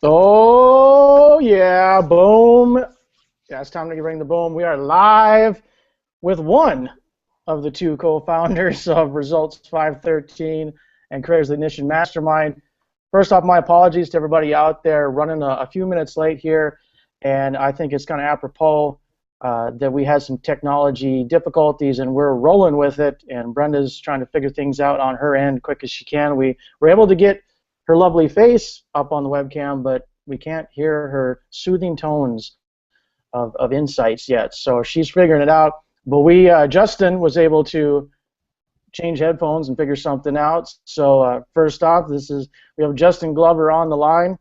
Oh, yeah, boom. Yeah, it's time to ring the boom. We are live with one of the two co-founders of Results 513 and creators of the Ignition Mastermind. First off, my apologies to everybody out there running a few minutes late here, and I think it's kind of apropos that we had some technology difficulties and we're rolling with it, and Brenda's trying to figure things out on her end quick as she can. We were able to get her lovely face up on the webcam, but we can't hear her soothing tones of insights yet. So she's figuring it out. But Justin was able to change headphones and figure something out. So first off, we have Justin Glover on the line,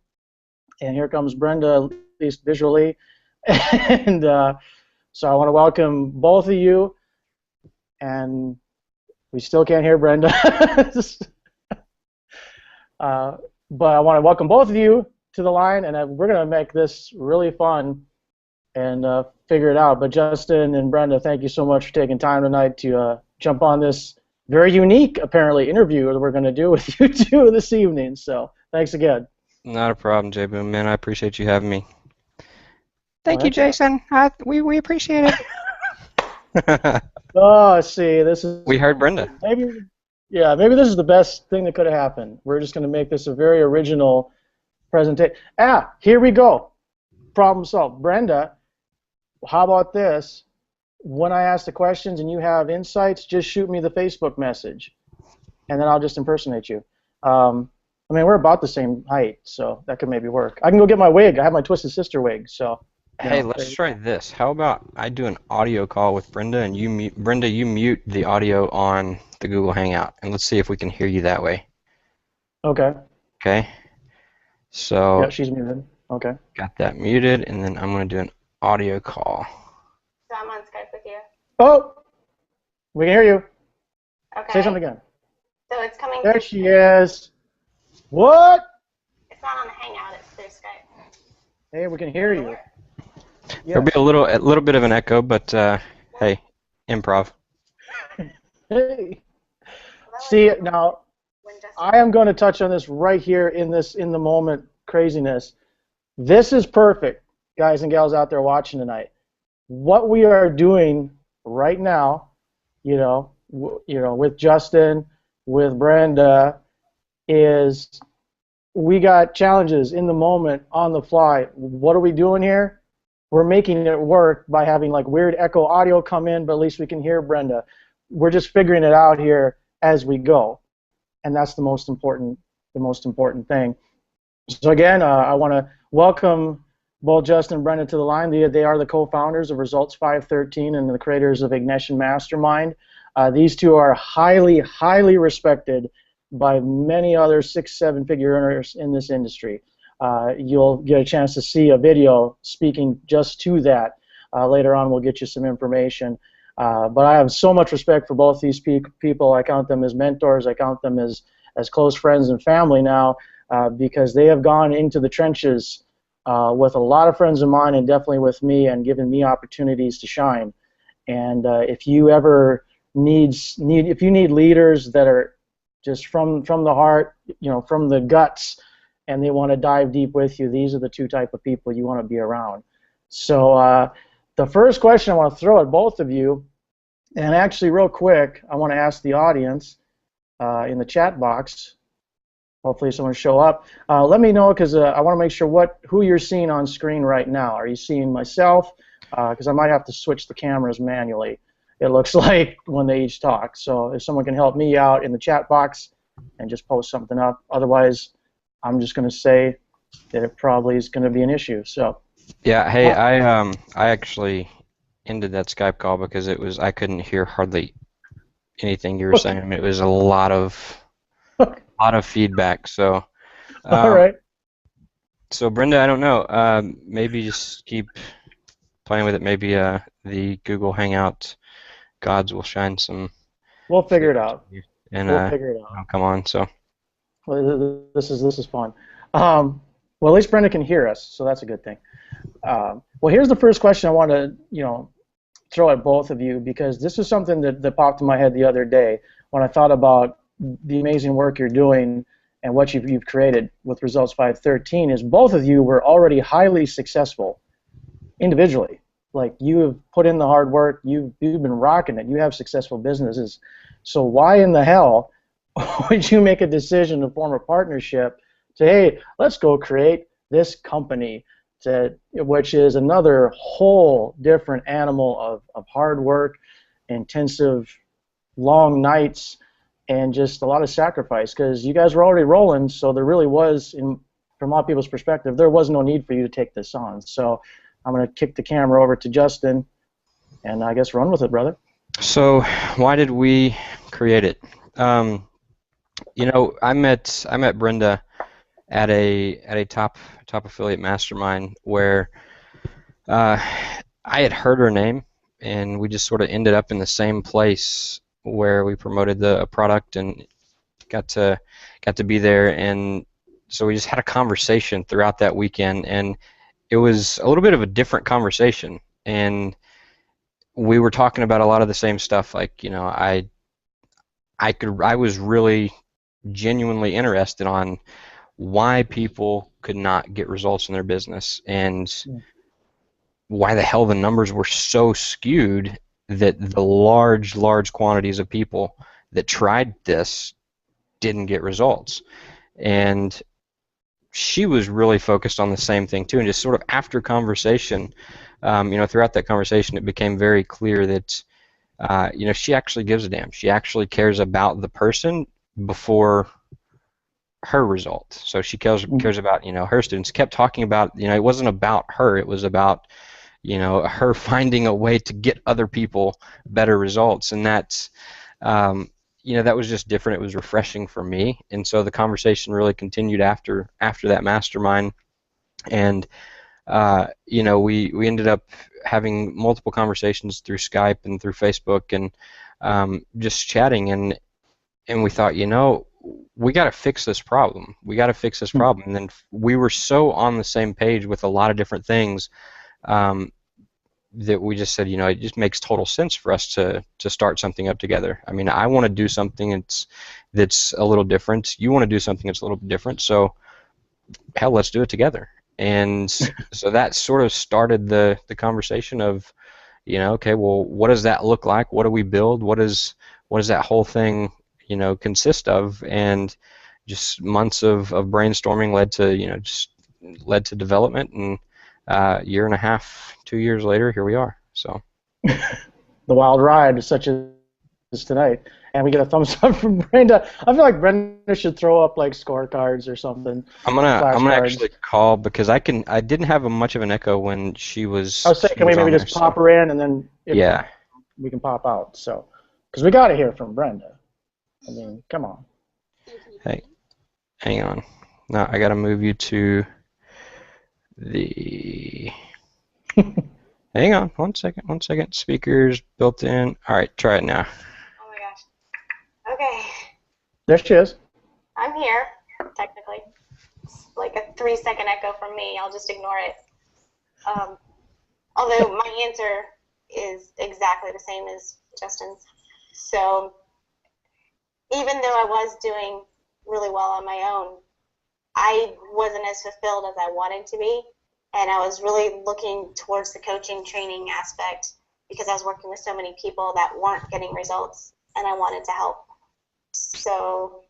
and here comes Brenda, at least visually. And so I want to welcome both of you, and we still can't hear Brenda. But I want to welcome both of you to the line, and we're going to make this really fun and figure it out. But Justin and Brenda, thank you so much for taking time tonight to jump on this very unique, apparently, interview that we're going to do with you two this evening. So thanks again. Not a problem, J Boom, man. I appreciate you having me. Thank you, Jason. We appreciate it. Oh, see, this is... We heard Brenda. Maybe this is the best thing that could have happened. We're just going to make this a very original presentation. Here we go. Problem solved. Brenda, how about this? When I ask the questions and you have insights, just shoot me the Facebook message, and then I'll just impersonate you. I mean, we're about the same height, so that could maybe work. I can go get my wig. I have my Twisted Sister wig, so... Hey, let's try this. How about I do an audio call with Brenda, and you mute the audio on the Google Hangout, and let's see if we can hear you that way. Okay. Okay. So. Yeah, she's muted. Okay. Got that muted, and then I'm going to do an audio call. So I'm on Skype with you. Oh, we can hear you. Okay. Say something again. So it's coming. There she is. What? It's not on the Hangout. It's through Skype. Hey, we can hear you. Yes. There'll be a little bit of an echo, but hey, improv. Hey. See, now I am going to touch on this right here in the moment craziness. This is perfect, guys and gals out there watching tonight. What we are doing right now, with Justin, with Brenda, is we got challenges in the moment on the fly. What are we doing here? We're making it work by having like weird echo audio come in, but at least we can hear Brenda. We're just figuring it out here as we go, and that's the most important thing. So again, I want to welcome both Justin and Brenda to the line. They are the co-founders of Results 513 and the creators of Ignition Mastermind. These two are highly, highly respected by many other 6-7-figure earners in this industry. You'll get a chance to see a video speaking just to that. Later on, we'll get you some information. But I have so much respect for both these people. I count them as mentors. I count them as close friends and family now because they have gone into the trenches with a lot of friends of mine and definitely with me and given me opportunities to shine. And if you ever need leaders that are just from the heart, from the guts, and they want to dive deep with you, these are the two type of people you want to be around. So the first question I want to throw at both of you, and actually real quick, I want to ask the audience in the chat box, hopefully someone will show up, let me know because I want to make sure who you're seeing on screen right now. Are you seeing myself? Because I might have to switch the cameras manually, it looks like, when they each talk. So if someone can help me out in the chat box and just post something up, otherwise I'm just going to say that it probably is going to be an issue. So. Yeah. Hey, I actually ended that Skype call because I couldn't hear hardly anything you were saying. I mean, it was a lot of feedback. So. All right. So Brenda, I don't know. Maybe just keep playing with it. Maybe the Google Hangout gods will shine some. We'll figure it out. And we'll figure it out. Come on. So. Well, this is fun. Well, at least Brenda can hear us, so that's a good thing. Well, here's the first question I want to, throw at both of you, because this is something that popped in my head the other day when I thought about the amazing work you're doing and what you've created with Results 513 is both of you were already highly successful individually. Like, you have put in the hard work, you've been rocking it, you have successful businesses. So why in the hell would you make a decision to form a partnership, say, hey, let's go create this company, which is another whole different animal of hard work, intensive, long nights, and just a lot of sacrifice, because you guys were already rolling, so there really was, from a lot of people's perspective, there was no need for you to take this on. So I'm going to kick the camera over to Justin, and I guess run with it, brother. So why did we create it? You know, I met Brenda at a top affiliate mastermind where I had heard her name, and we just sort of ended up in the same place where we promoted a product and got to be there, and so we just had a conversation throughout that weekend, and it was a little bit of a different conversation, and we were talking about a lot of the same stuff. Like, you know, I was really genuinely interested on why people could not get results in their business, and why the hell the numbers were so skewed that the large quantities of people that tried this didn't get results. And she was really focused on the same thing too, and just sort of after conversation, you know, throughout that conversation, it became very clear that you know, she actually gives a damn. She actually cares about the person before her result. So she cares about, you know, her students. Kept talking about, you know, it wasn't about her, it was about, you know, her finding a way to get other people better results, and that's you know, that was just different. It was refreshing for me, and so the conversation really continued after that mastermind, and you know, we ended up having multiple conversations through Skype and through Facebook, and just chatting, and we thought, you know, we got to fix this problem. We got to fix this problem. And then we were so on the same page with a lot of different things that we just said, you know, it just makes total sense for us to start something up together. I mean, I want to do something that's a little different. You want to do something that's a little bit different. So, hell, let's do it together. And so that sort of started the conversation of, you know, okay, well, what does that look like? What do we build? What does that whole thing, you know, consist of? And just months of brainstorming led to, you know, just led to development, and a year and a half, 2 years later, here we are. So the wild ride, such as tonight, and we get a thumbs up from Brenda. I feel like Brenda should throw up like scorecards or something. I'm gonna actually call, because I didn't have much of an echo when she was. I was saying, can we maybe just pop her in, and then we can pop out. So, because we got to hear from Brenda. I mean, come on. Hey, hang on. No, I gotta move you to the. Hang on, one second. Speakers built in. All right, try it now. Oh my gosh. Okay. There she is. I'm here, technically. It's like a 3-second echo from me. I'll just ignore it. Although my answer is exactly the same as Justin's. So even though I was doing really well on my own, I wasn't as fulfilled as I wanted to be. And I was really looking towards the coaching training aspect, because I was working with so many people that weren't getting results, and I wanted to help. So,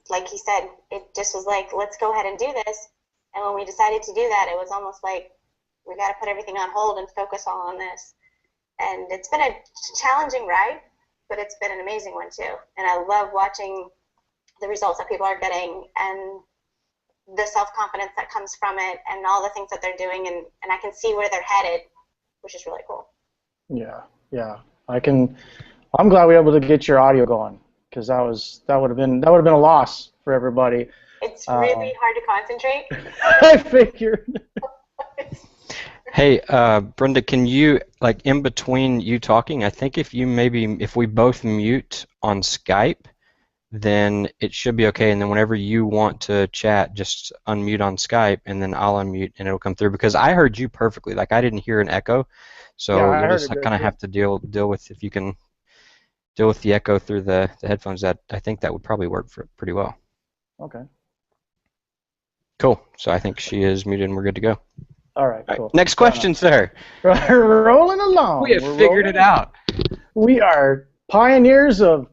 like he said, it just was like, let's go ahead and do this. And when we decided to do that, it was almost like, we got to put everything on hold and focus all on this. And it's been a challenging ride, but it's been an amazing one too. And I love watching the results that people are getting, and the self-confidence that comes from it, and all the things that they're doing, and I can see where they're headed, which is really cool. Yeah. I'm glad we were able to get your audio going, because that would have been a loss for everybody. It's really hard to concentrate. I figured. Hey, Brenda, can you, like, in between you talking, I think if we both mute on Skype, then it should be okay, and then whenever you want to chat, just unmute on Skype, and then I'll unmute, and it'll come through, because I heard you perfectly. Like, I didn't hear an echo, so you'll just kind of have to deal with, if you can deal with the echo through the headphones. That I think that would probably work pretty well. Okay. Cool. So I think she is muted and we're good to go. All right, All cool. right. Next question, sir. Rolling along. We have We're figured rolling. it out. We are pioneers of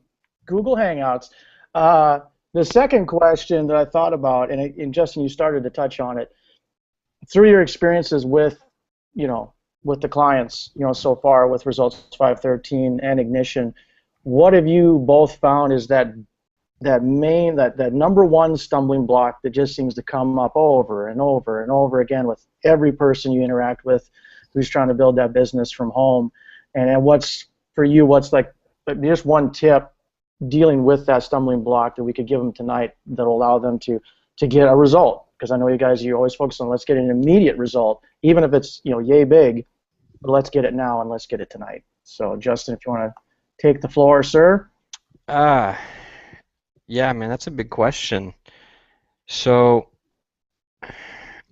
Google Hangouts. The second question that I thought about, and Justin, you started to touch on it, through your experiences with, with the clients, so far with Results 513 and Ignition, what have you both found is that number one stumbling block that just seems to come up over and over and over again with every person you interact with who's trying to build that business from home? And what's, for you, what's like just one tip dealing with that stumbling block that we could give them tonight that will allow them to get a result? Because I know you always focus on let's get an immediate result, even if it's yay big, but let's get it now and let's get it tonight. So Justin, if you want to take the floor, sir. Yeah, man, that's a big question. So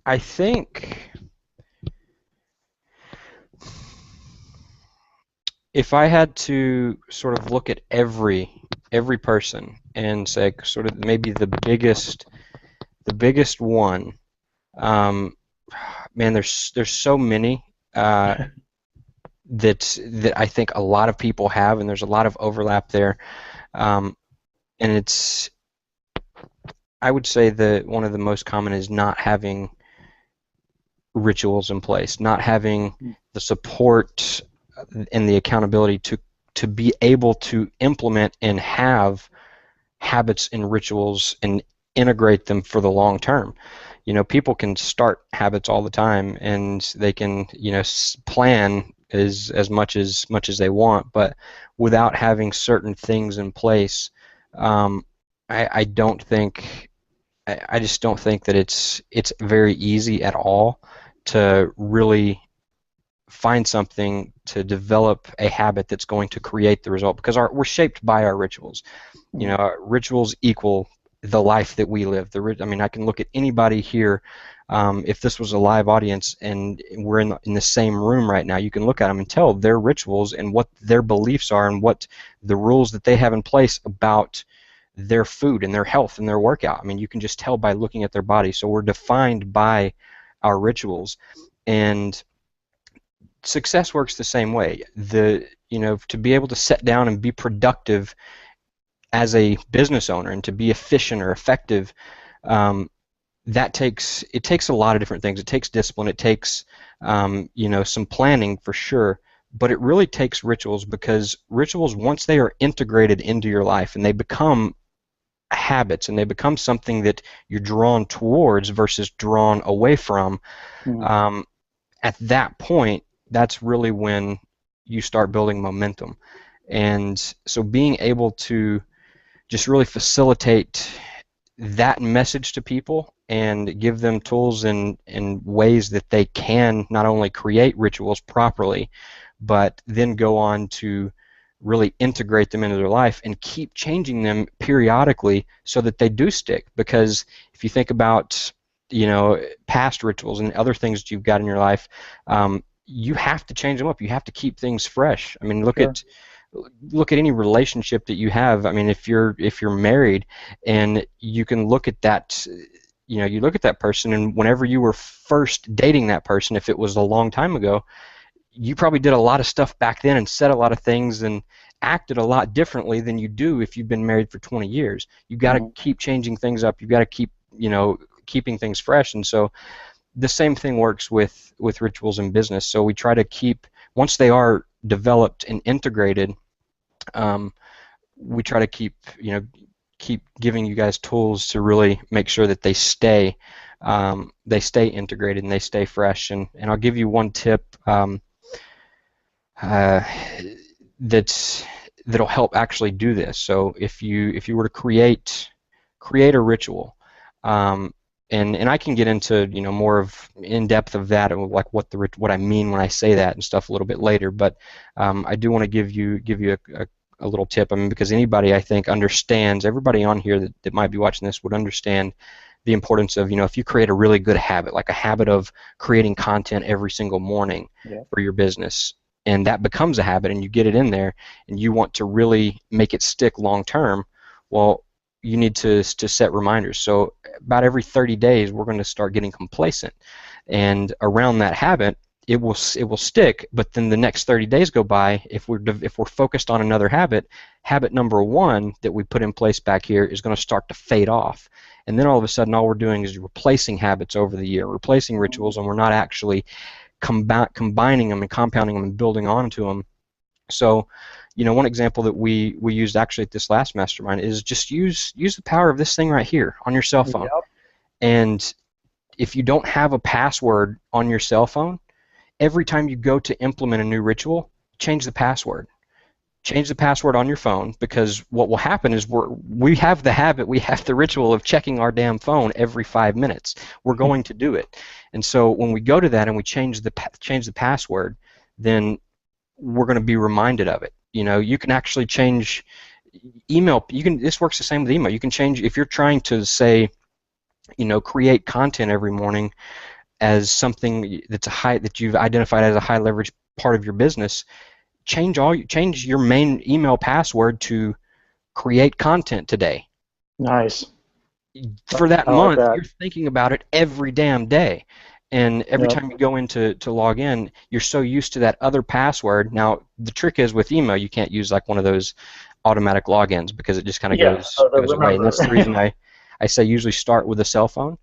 I think if I had to sort of look at every person and say sort of maybe the biggest one, man, there's so many that I think a lot of people have, and there's a lot of overlap there, and I would say that one of the most common is not having rituals in place, not having the support and the accountability to be able to implement and have habits and rituals and integrate them for the long term. People can start habits all the time and they can plan as much as they want, but without having certain things in place, I just don't think that it's very easy at all to really find something to develop a habit that's going to create the result, because we're shaped by our rituals. Rituals equal the life that we live. I can look at anybody here. If this was a live audience and we're in the same room right now, you can look at them and tell their rituals and what their beliefs are and what the rules that they have in place about their food and their health and their workout. You can just tell by looking at their body. So we're defined by our rituals, and success works the same way. To be able to sit down and be productive as a business owner and to be efficient or effective, it takes a lot of different things. It takes discipline. It takes some planning for sure. But it really takes rituals, because rituals, once they are integrated into your life and they become habits and they become something that you're drawn towards versus drawn away from, at that point, that's really when you start building momentum. And so being able to just really facilitate that message to people and give them tools and ways that they can not only create rituals properly, but then go on to really integrate them into their life and keep changing them periodically so that they do stick. Because if you think about past rituals and other things that you've got in your life, you have to change them up. You have to keep things fresh. Look at any relationship that you have. If you're married, and you can look at that, you look at that person, and whenever you were first dating that person, if it was a long time ago, you probably did a lot of stuff back then and said a lot of things and acted a lot differently than you do if you've been married for 20 years. You've got to keep changing things up. You've got to keep, keeping things fresh. And so the same thing works with rituals in business. So we try to keep, once they are developed and integrated, we try to keep giving you guys tools to really make sure that they stay integrated and they stay fresh. And I'll give you one tip that'll help actually do this. So if you were to create a ritual, and I can get into more of in depth of that, and like what I mean when I say that and stuff a little bit later. But I do want to give you a little tip. Because anybody, I think, understands, everybody on here that might be watching this would understand the importance of, if you create a really good habit, like a habit of creating content every single morning for your business, and that becomes a habit and you get it in there and you want to really make it stick long term, well, you need to set reminders. So about every 30 days, we're going to start getting complacent, and around that habit, it will stick. But then the next 30 days go by. If we're focused on another habit, habit number 1 that we put in place back here is going to start to fade off, and then all of a sudden, all we're doing is replacing habits over the year, replacing rituals, and we're not actually combining them and compounding them and building onto them. So, one example that we used actually at this last mastermind is just use the power of this thing right here on your cell phone. Yep. And if you don't have a password on your cell phone, every time you go to implement a new ritual, change the password. Change the password on your phone, because what will happen is we have the ritual of checking our damn phone every 5 minutes. We're going to do it. And so when we go to that and we change the password, then we're going to be reminded of it. You can actually change email. This works the same with email. You can change, if you're trying to say, create content every morning as something that you've identified as a high leverage part of your business. Change your main email password to create content today. Nice. For that I like month, that. you're thinking about it every damn day. And every Yep. time you go in to log in, you're so used to that other password. Now, the trick is with email, you can't use like one of those automatic logins, because it just kind of goes away. And that's the reason I say usually start with a cell phone.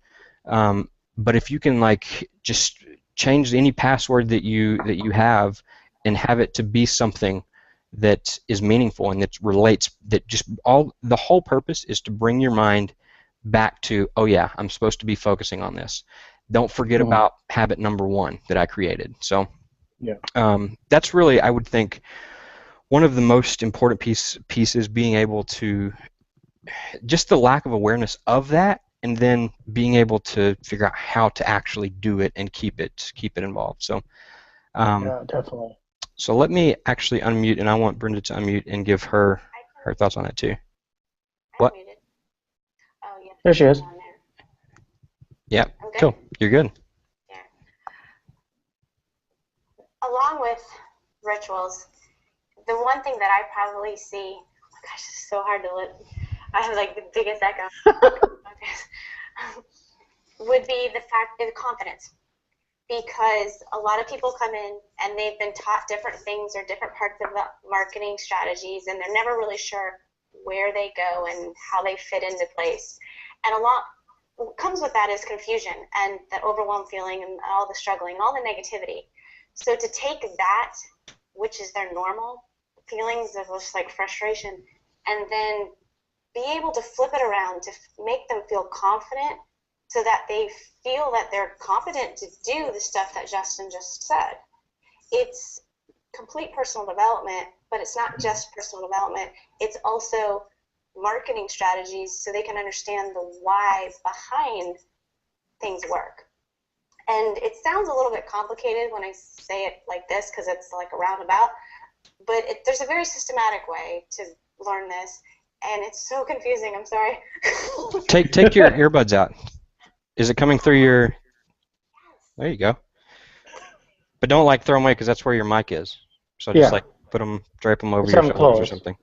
But if you can just change any password that you have and have it to be something that is meaningful and that relates, the whole purpose is to bring your mind back to, oh yeah, I'm supposed to be focusing on this. Don't forget about habit number 1 that I created. So that's really, I would think, one of the most important pieces, being able to, just the lack of awareness of that, and then being able to figure out how to actually do it and keep it involved. So Yeah, definitely. so let me actually unmute, and I want Brenda to unmute and give her thoughts on that too. What? Oh, yeah. There she is. Yeah, cool. You're good. Yeah. Along with rituals, the one thing that I probably see, oh my gosh, it's so hard to let, I have the biggest echo, would be the fact of confidence. Because a lot of people come in and they've been taught different things or different parts of the marketing strategies, and they're never really sure where they go and how they fit into place. And a lot what comes with that is confusion and that overwhelmed feeling and all the struggling and all the negativity. So to take that, which is their normal feelings of just frustration, and then be able to flip it around to make them feel confident, so that they feel that they're competent to do the stuff that Justin just said. It's complete personal development, but it's not just personal development. It's also marketing strategies, so they can understand the whys behind things work. And it sounds a little bit complicated when I say it like this, because it's like a roundabout, but there's a very systematic way to learn this, and it's so confusing. I'm sorry. Take your earbuds out. Is it coming through your? There you go. But don't throw them away, because that's where your mic is. So just drape them over your shoulders or something.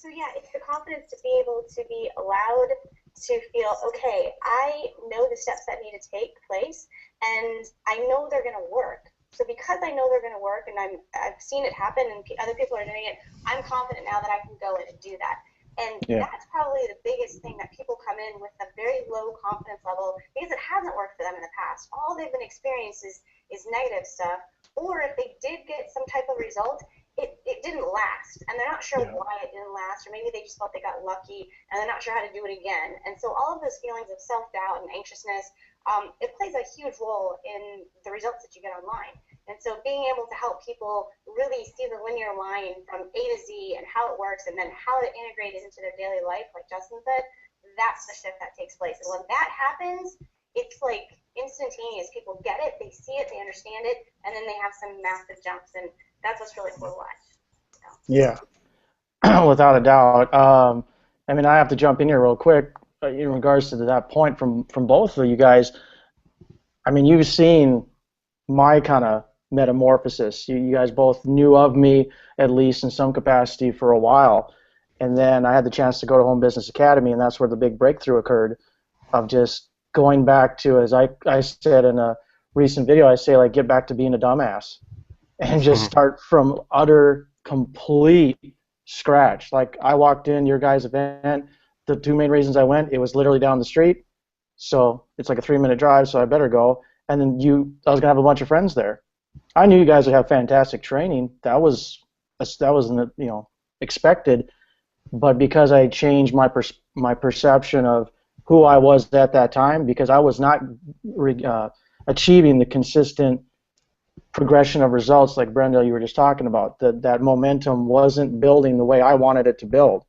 So yeah, it's the confidence to be able to be allowed to feel, okay, I know the steps that need to take place, and I know they're going to work. So because I know they're going to work, and I've seen it happen, and other people are doing it, I'm confident now that I can go in and do that. And that's probably the biggest thing, that people come in with a very low confidence level because it hasn't worked for them in the past. All they've been experiencing is negative stuff, or if they did get some type of result, it didn't last, and they're not sure why it didn't last, or maybe they just felt they got lucky, and they're not sure how to do it again. And so all of those feelings of self-doubt and anxiousness, it plays a huge role in the results that you get online. And so being able to help people really see the linear line from A to Z and how it works, and then how to integrate it into their daily life, like Justin said, that's the shift that takes place. And when that happens, it's like instantaneous. People get it, they see it, they understand it, and then they have some massive jumps, and that's what's really cool to watch. So. Yeah, without a doubt. I mean, I have to jump in here real quick in regards to that point from both of you guys. I mean, you've seen my kind of metamorphosis. You guys both knew of me, at least in some capacity, for a while. And then I had the chance to go to Home Business Academy, and that's where the big breakthrough occurred of just going back to, as I said in a recent video, I say, like, get back to being a dumbass and just start from utter, complete scratch. Like, I walked in your guys' event, the two main reasons I went, it was literally down the street, so it's like a 3-minute drive, so I better go. And then I was going to have a bunch of friends there. I knew you guys would have fantastic training. That was expected. But because I changed my perception of who I was at that time, because I was not achieving the consistent progression of results like Brenda, you were just talking about, that momentum wasn't building the way I wanted it to build.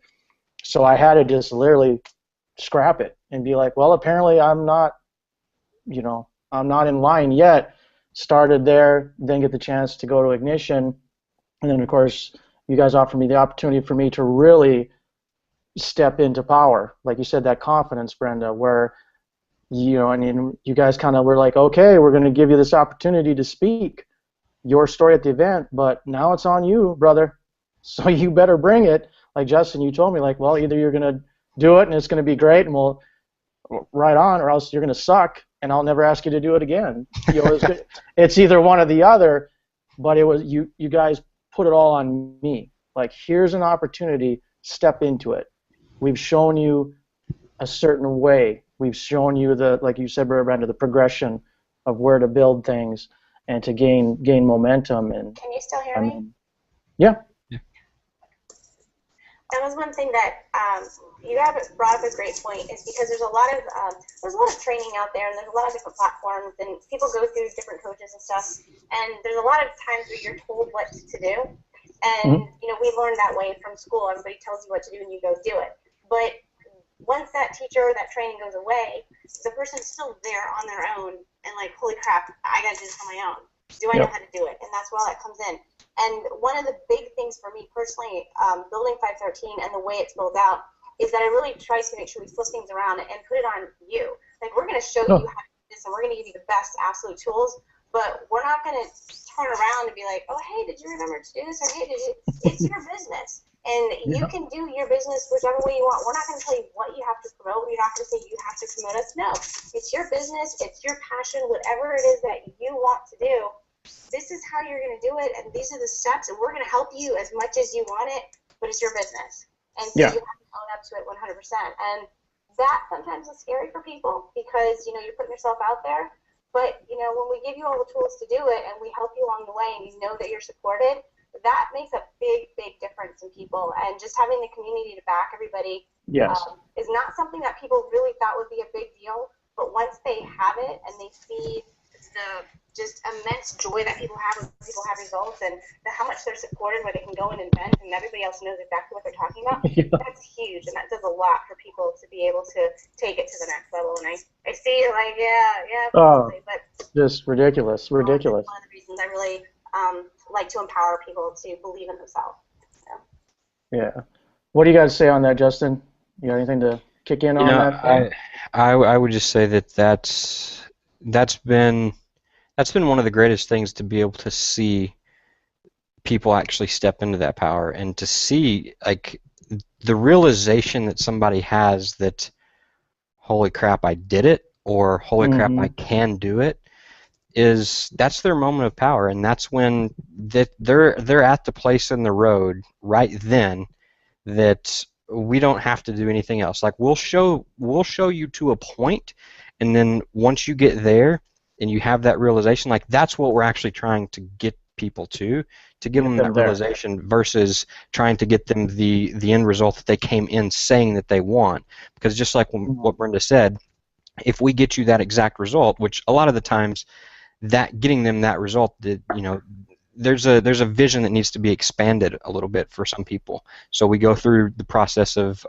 So I had to just literally scrap it and be like, well, apparently I'm not in line yet. Started there, then get the chance to go to Ignition, and then of course you guys offered me the opportunity for me to really step into power, like you said, that confidence, Brenda, where you guys kind of were like, okay, we're going to give you this opportunity to speak your story at the event, but now it's on you, brother, so you better bring it. Like Justin, you told me, like, well, either you're going to do it and it's going to be great and we'll right on, or else you're going to suck and I'll never ask you to do it again. It's either one or the other, but it was you guys put it all on me. Like, here's an opportunity, step into it. We've shown you a certain way. We've shown you like you said, Brenda, the progression of where to build things and to gain momentum. And can you still hear me? Yeah. That was one thing that you have brought up a great point, is because there's a lot of training out there, and there's a lot of different platforms, and people go through different coaches and stuff, and there's a lot of times where you're told what to do, and we learned that way from school. Everybody tells you what to do and you go do it. But once that teacher or that training goes away, the person's still there on their own, and like, holy crap, I gotta do this on my own. Do I know how to do it? And that's where all that comes in. And one of the big things for me personally, building 513 and the way it's built out, is that I really try to make sure we flip things around and put it on you. Like, we're going to show you how to do this, and we're going to give you the best absolute tools, but we're not going to turn around and be like, oh, hey, did you remember to do this? Or, hey, it's your business. And you can do your business whichever way you want. We're not going to tell you what you have to promote. You're not going to say you have to promote us. No, it's your business. It's your passion. Whatever it is that you want to do, this is how you're going to do it, and these are the steps, and we're going to help you as much as you want it, but it's your business. And so you have to own up to it 100%. And that sometimes is scary for people because, you're putting yourself out there. But, when we give you all the tools to do it and we help you along the way and you know that you're supported, that makes a big, big difference in people. And just having the community to back everybody is not something that people really thought would be a big deal. But once they have it and they see the just immense joy that people have when people have results, and how much they're supported, where they can go in and vent and everybody else knows exactly what they're talking about, that's huge, and that does a lot for people to be able to take it to the next level. And I see you like, but just ridiculous. That's one of the reasons I really like to empower people to believe in themselves. So. Yeah. What do you guys say on that, Justin? You got anything to kick in on that? I would just say that's been one of the greatest things, to be able to see people actually step into that power and to see, like, the realization that somebody has that, holy crap, I did it, or holy crap, I can do it, that's their moment of power. And that's when they're at the place in the road right then that we don't have to do anything else. Like, we'll show you to a point, and then once you get there and you have that realization, like, that's what we're actually trying to get people to give them that realization, versus trying to get them the end result that they came in saying that they want. Because just like what Brenda said, if we get you that exact result, which a lot of the times, that getting them that result, there's a vision that needs to be expanded a little bit for some people. So we go through the process of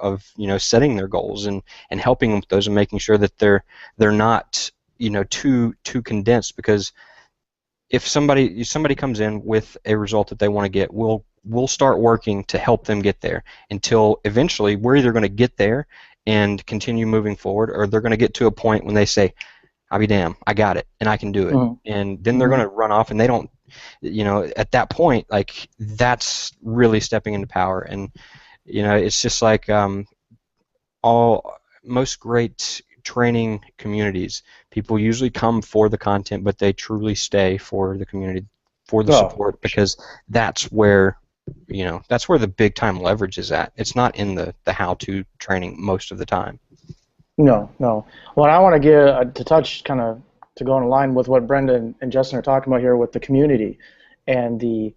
setting their goals and helping them with those, and making sure that they're not too condensed. Because if somebody comes in with a result that they want to get, we'll start working to help them get there, until eventually we're either going to get there and continue moving forward, or they're going to get to a point when they say, I'll be damned, I got it and I can do it. And then they're going to run off, and they don't at that point, like, that's really stepping into power. And it's just like most great training communities, people usually come for the content, but they truly stay for the community, for the support, because that's where the big time leverage is at. It's not in the how-to training most of the time. No. Well, I want to get to touch kind of to go in line with what Brenda and Justin are talking about here with the community and the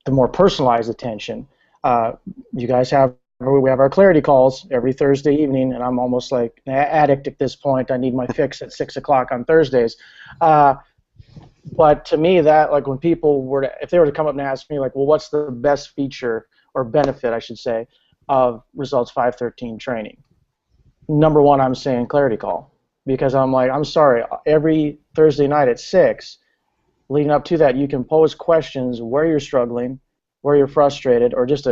more personalized attention. You guys we have our clarity calls every Thursday evening, and I'm almost like an addict at this point. I need my fix at 6 o'clock on Thursdays. But to me, that, like, when people if they were to come up and ask me, like, well, what's the best feature or benefit, I should say, of Results 513 training? Number one, I'm saying clarity call, because I'm like, I'm sorry, every Thursday night at 6, leading up to that, you can pose questions where you're struggling, where you're frustrated, or just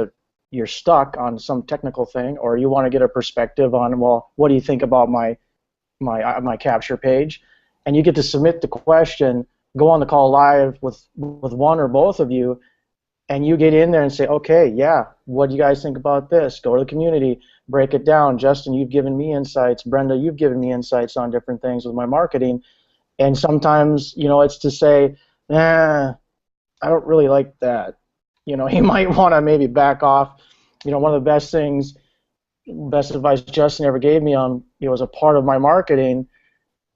you're stuck on some technical thing, or you want to get a perspective on, well, what do you think about my capture page? And you get to submit the question, go on the call live with one or both of you, and you get in there and say, okay, yeah, what do you guys think about this? Go to the community, break it down. Justin, you've given me insights. Brenda, you've given me insights on different things with my marketing. And sometimes, it's to say, I don't really like that. You might want to maybe back off. One of the best advice Justin ever gave me on, as a part of my marketing,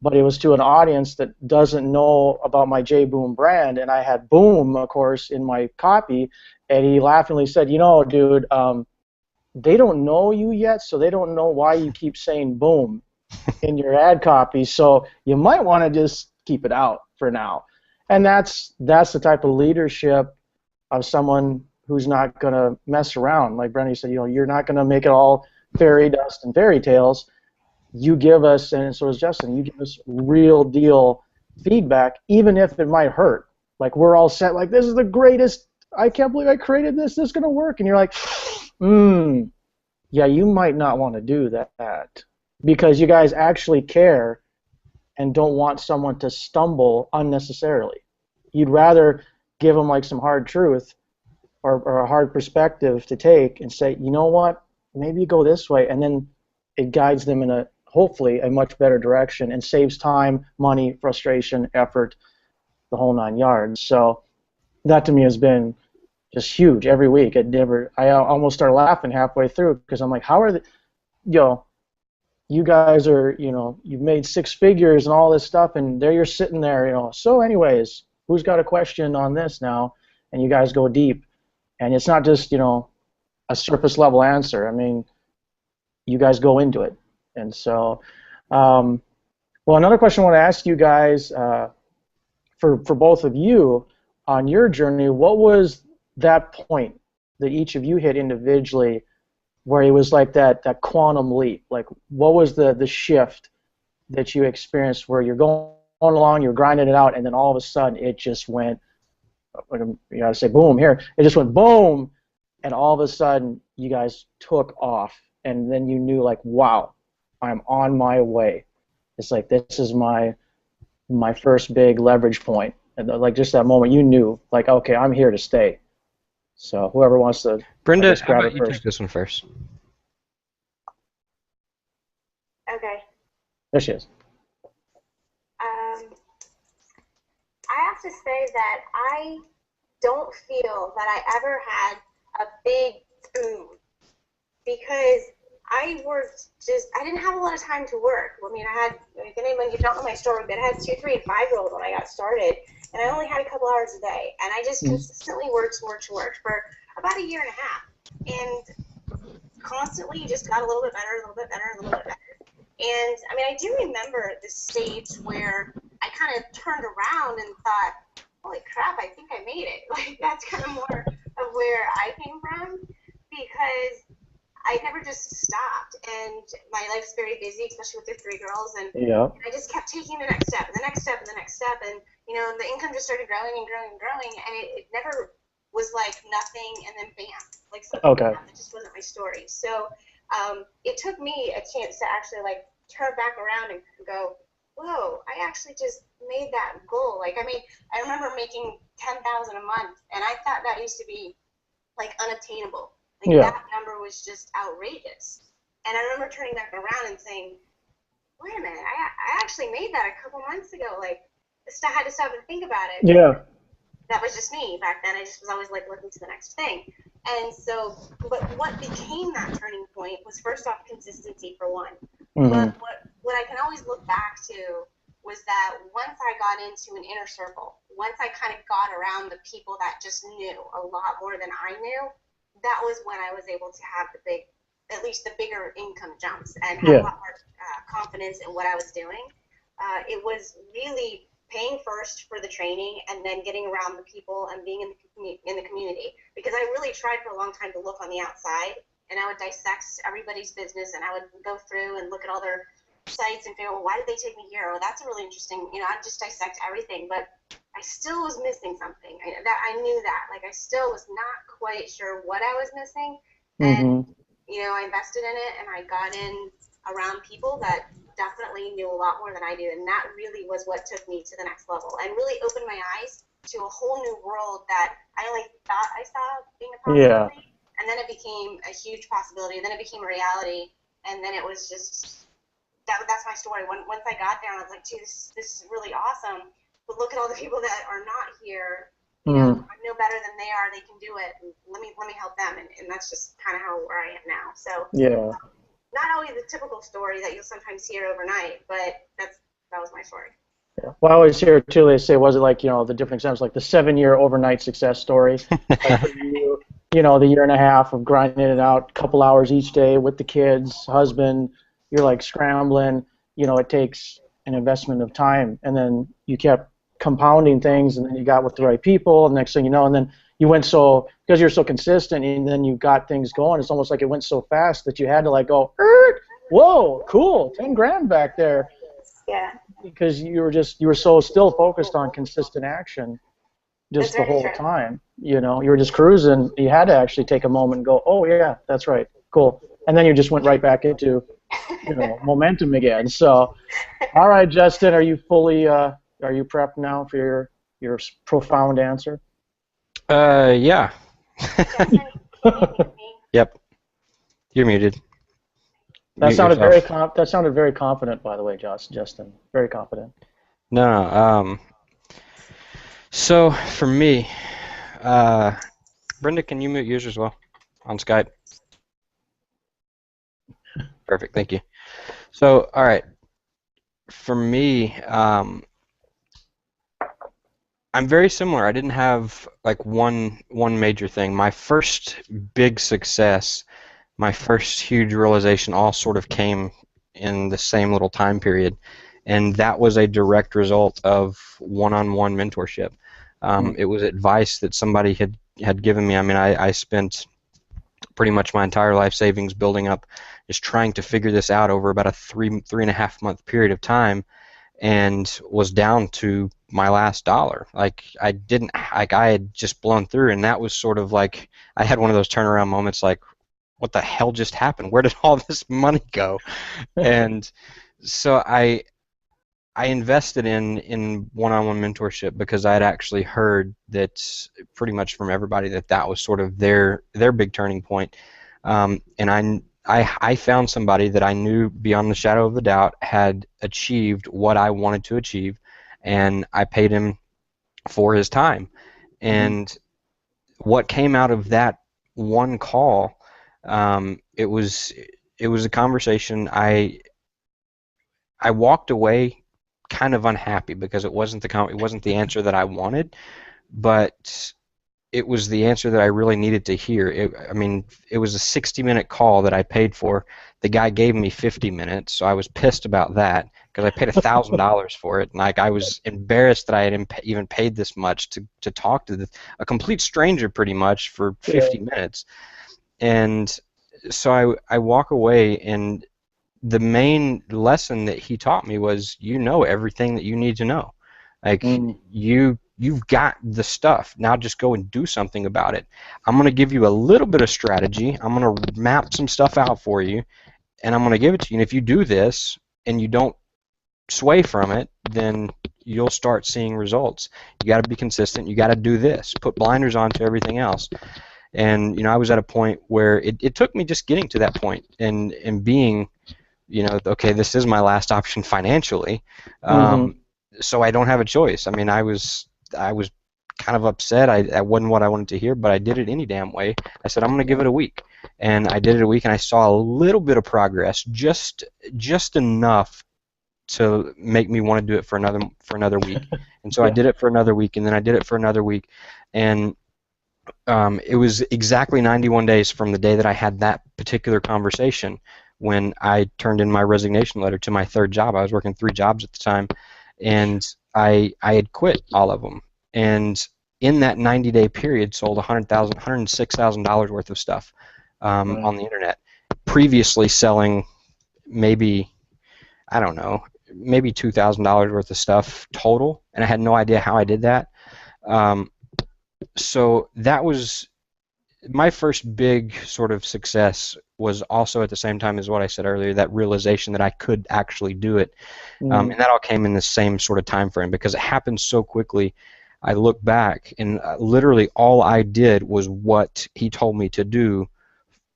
but it was to an audience that doesn't know about my J-Boom brand, and I had Boom, of course, in my copy, and he laughingly said, dude, they don't know you yet, so they don't know why you keep saying Boom in your ad copy, so you might want to just keep it out for now. And that's the type of leadership of someone who's not going to mess around. Like Brenda said, you're not going to make it all fairy dust and fairy tales. You give us, and so is Justin, you give us real deal feedback, even if it might hurt. Like, we're all set, like, this is the greatest, I can't believe I created this is going to work. And you're like, yeah, you might not want to do that, because you guys actually care and don't want someone to stumble unnecessarily. You'd rather give them, like, some hard truth or a hard perspective to take and say, you know what, maybe you go this way, and then it guides them in hopefully a much better direction and saves time, money, frustration, effort, the whole 9 yards. So that to me has been just huge every week. I almost start laughing halfway through, because I'm like, how are you guys are, you've made 6 figures and all this stuff, and there you're sitting there, so anyways, who's got a question on this now? And you guys go deep. And it's not just, a surface level answer. I mean, you guys go into it. And so, well, another question I want to ask you guys, for both of you, on your journey, what was that point that each of you hit individually where it was like that quantum leap? Like, what was the shift that you experienced where you're going along, you're grinding it out, and then all of a sudden it just went, you gotta say boom here, it just went boom, and all of a sudden you guys took off, and then you knew, like, wow, I'm on my way. It's like, this is my first big leverage point. And like, just that moment, you knew, like, okay, I'm here to stay. So whoever wants to, Brenda, how about you take this one first? Okay. There she is. I have to say that I don't feel that I ever had a big boom, because I didn't have a lot of time to work. I mean, if anyone, you don't know my story, but I had 2, 3, and 5-year-olds when I got started, and I only had a couple hours a day, and I just consistently worked for about a year and a half, and constantly you just got a little bit better, a little bit better, a little bit better. And I mean, I do remember the stage where I kind of turned around and thought, holy crap, I think I made it. Like, that's kind of more of where I came from, because I never just stopped, and my life's very busy, especially with the 3 girls, and I just kept taking the next step, and the next step, and the next step, and the income just started growing and growing and growing, and it never was like nothing and then bam, like something happened. It just wasn't my story. So it took me a chance to actually, like, turn back around and go, whoa, I actually just made that goal. Like, I mean, I remember making $10,000 a month, and I thought that used to be like unobtainable. Like that number was just outrageous. And I remember turning back around and saying, wait a minute, I actually made that a couple months ago. Like, I had to stop and think about it. Yeah. That was just me back then. I just was always like looking to the next thing. And so, but what became that turning point was first off consistency for one. But what I can always look back to was that once I got into an inner circle, once I kind of got around the people that just knew a lot more than I knew, that was when I was able to have at least the bigger income jumps and have a lot more confidence in what I was doing. It was really paying first for the training and then getting around the people and being in the community, because I really tried for a long time to look on the outside, and I would dissect everybody's business, and I would go through and look at all their sites and figure, well, why did they take me here? Oh, that's a really interesting, I'd just dissect everything, but I still was missing something. I knew that. Like, I still was not quite sure what I was missing, and, I invested in it, and I got in around people that definitely knew a lot more than I do, and that really was what took me to the next level and really opened my eyes to a whole new world that I only thought I saw being a possibility, and then it became a huge possibility, and then it became a reality, and then it was just, that's my story. Once I got there, I was like, gee, this is really awesome, but look at all the people that are not here, I know better than they are, they can do it, and let me help them, and that's just kind of where I am now. So not always the typical story that you'll sometimes hear overnight, but that was my story. Yeah. Well, I always hear too, they say, was it like, the different examples, like the 7-year overnight success story, like for you, the year and a half of grinding it out, a couple hours each day with the kids, husband, you're like scrambling, it takes an investment of time, and then you kept compounding things, and then you got with the right people, and next thing you know, and then you went because you're so consistent, and then you got things going. It's almost like it went so fast that you had to like go, whoa, cool, 10 grand back there. Yeah. Because you were so still focused on consistent action, just the whole time. You were just cruising. You had to actually take a moment and go, oh yeah, that's right, cool, and then you just went right back into, momentum again. So, all right, Justin, are you fully? Are you prepped now for your profound answer? Yeah. Yep. You're muted. That sounded very confident, by the way, Justin. Very confident. No. So for me, Brenda, can you mute yours as well on Skype? Perfect. Thank you. So, all right. For me, I'm very similar. I didn't have like one major thing. My first big success, my first huge realization, all sort of came in the same little time period, and that was a direct result of one-on-one mentorship. It was advice that somebody had given me. I mean, I spent pretty much my entire life savings building up, just trying to figure this out over about a three and a half month period of time, and was down to my last dollar. Like I had just blown through, and that was sort of like I had one of those turnaround moments, like, what the hell just happened? Where did all this money go? And so I invested in one-on-one mentorship because I had actually heard that pretty much from everybody that was sort of their big turning point. And I found somebody that I knew beyond the shadow of a doubt had achieved what I wanted to achieve, and I paid him for his time. And what came out of that one call, it was a conversation. I walked away kind of unhappy because it wasn't the answer that I wanted, but it was the answer that I really needed to hear. It was a 60-minute call that I paid for. The guy gave me 50 minutes, so I was pissed about that because I paid $1,000 for it, and like I was embarrassed that I had even paid this much to talk to a complete stranger pretty much for 50 minutes. And so I walk away, and the main lesson that he taught me was, everything that you need to know. Like you've got the stuff. Now just go and do something about it. I'm going to give you a little bit of strategy. I'm going to map some stuff out for you, and I'm going to give it to you. And if you do this and you don't sway from it, then you'll start seeing results. You got to be consistent. You got to do this. Put blinders on to everything else. And I was at a point where it took me just getting to that point and being, okay, this is my last option financially. So I don't have a choice. I mean, I was kind of upset. I wasn't what I wanted to hear, but I did it any damn way. I said, I'm going to give it a week. And I did it a week, and I saw a little bit of progress, just enough to make me want to do it for another week. And so I did it for another week, and then I did it for another week, and it was exactly 91 days from the day that I had that particular conversation when I turned in my resignation letter to my third job. I was working 3 jobs at the time, and I had quit all of them. And in that 90-day period, sold $106,000 worth of stuff on the internet. Previously selling maybe, I don't know, maybe $2,000 worth of stuff total, and I had no idea how I did that. So that was my first big sort of success. Was also at the same time as what I said earlier, that realization that I could actually do it. And that all came in the same sort of time frame because it happened so quickly. I look back and literally all I did was what he told me to do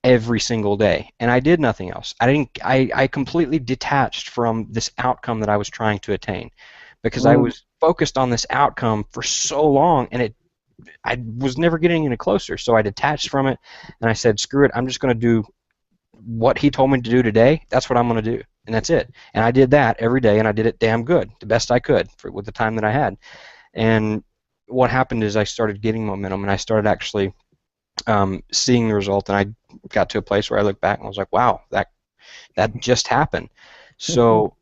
every single day, and I did nothing else. I completely detached from this outcome that I was trying to attain because I was focused on this outcome for so long, and I was never getting any closer. So I detached from it, and I said, screw it, I'm just going to do what he told me to do today. That's what I'm going to do, and that's it. And I did that every day, and I did it damn good, the best I could with the time that I had. And what happened is I started getting momentum, and I started actually seeing the result, and I got to a place where I looked back and I was like, wow, that just happened. So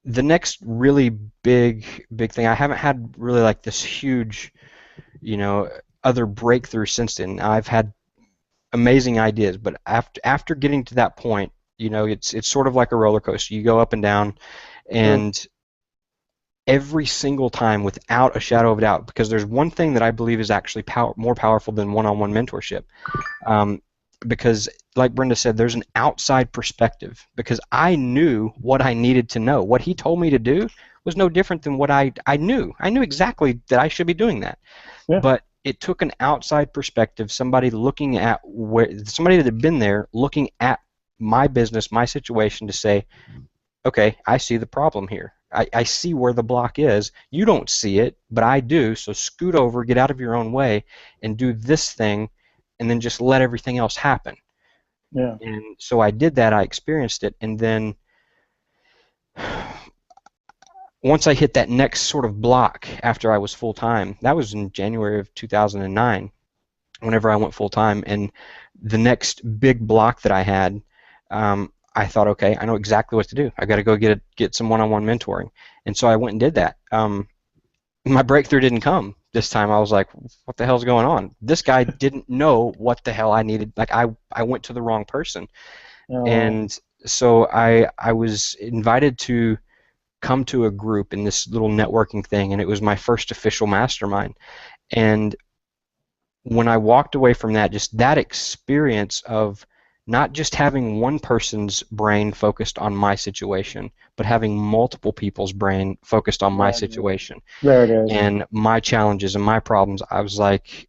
the next really big thing, I haven't had really like this huge, other breakthrough since then. I've had amazing ideas, but after getting to that point, it's sort of like a roller coaster. You go up and down, and every single time, without a shadow of a doubt, because there's one thing that I believe is actually more powerful than one-on-one mentorship. Because, like Brenda said, there's an outside perspective. Because I knew what I needed to know. What he told me to do was no different than what I knew. I knew exactly that I should be doing that. Yeah. But it took an outside perspective, somebody looking at somebody that had been there, looking at my business, my situation, to say, okay, I see the problem here. I see where the block is. You don't see it, but I do, so scoot over, get out of your own way, and do this thing, and then just let everything else happen. Yeah. And so I did that, I experienced it, and then once I hit that next sort of block after I was full-time, that was in January of 2009, whenever I went full-time, and the next big block that I had, I thought, okay, I know exactly what to do. I got to go get some one-on-one mentoring, and so I went and did that. My breakthrough didn't come this time. I was like, what the hell's going on? This guy didn't know what the hell I needed. Like I went to the wrong person, and so I was invited to come to a group in this little networking thing, and it was my first official mastermind. And when I walked away from that, just that experience of not just having one person's brain focused on my situation, but having multiple people's brain focused on my situation. There it is. And my challenges and my problems, I was like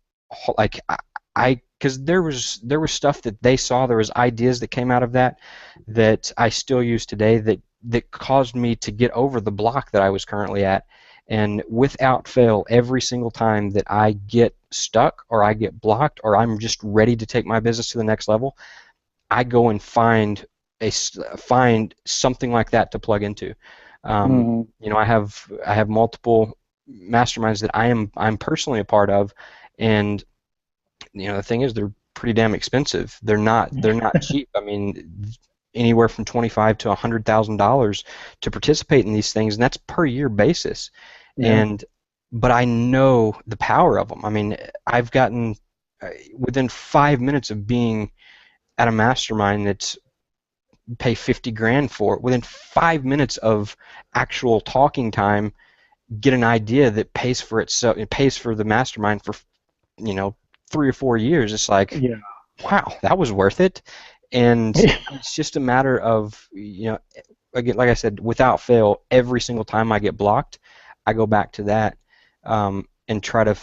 because there was stuff that they saw, there was ideas that came out of that I still use today that caused me to get over the block that I was currently at. And without fail, every single time that I get stuck or I get blocked or I'm just ready to take my business to the next level, I go and find something like that to plug into. I have multiple masterminds that I'm personally a part of, and the thing is, they're pretty damn expensive. They're not cheap. I mean, anywhere from $25,000 to $100,000 to participate in these things, and that's per year basis. Yeah. But I know the power of them. I mean, I've gotten within 5 minutes of being at a mastermind that's pay $50,000 for, within 5 minutes of actual talking time, get an idea that pays for itself. It pays for the mastermind for 3 or 4 years. It's like, wow, that was worth it. And it's just a matter of again, like I said, without fail, every single time I get blocked, I go back to that and try to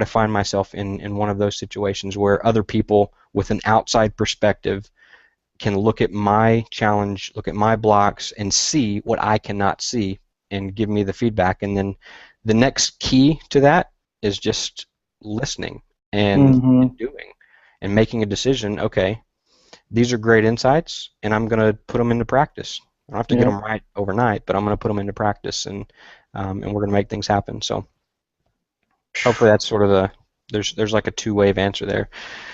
find myself in one of those situations where other people with an outside perspective can look at my challenge, look at my blocks, and see what I cannot see, and give me the feedback. And then the next key to that is just listening and doing and making a decision. Okay, these are great insights, and I'm going to put them into practice. I don't have to get them right overnight, but I'm going to put them into practice, and we're going to make things happen. So hopefully that's sort of the there's like a two-wave answer there.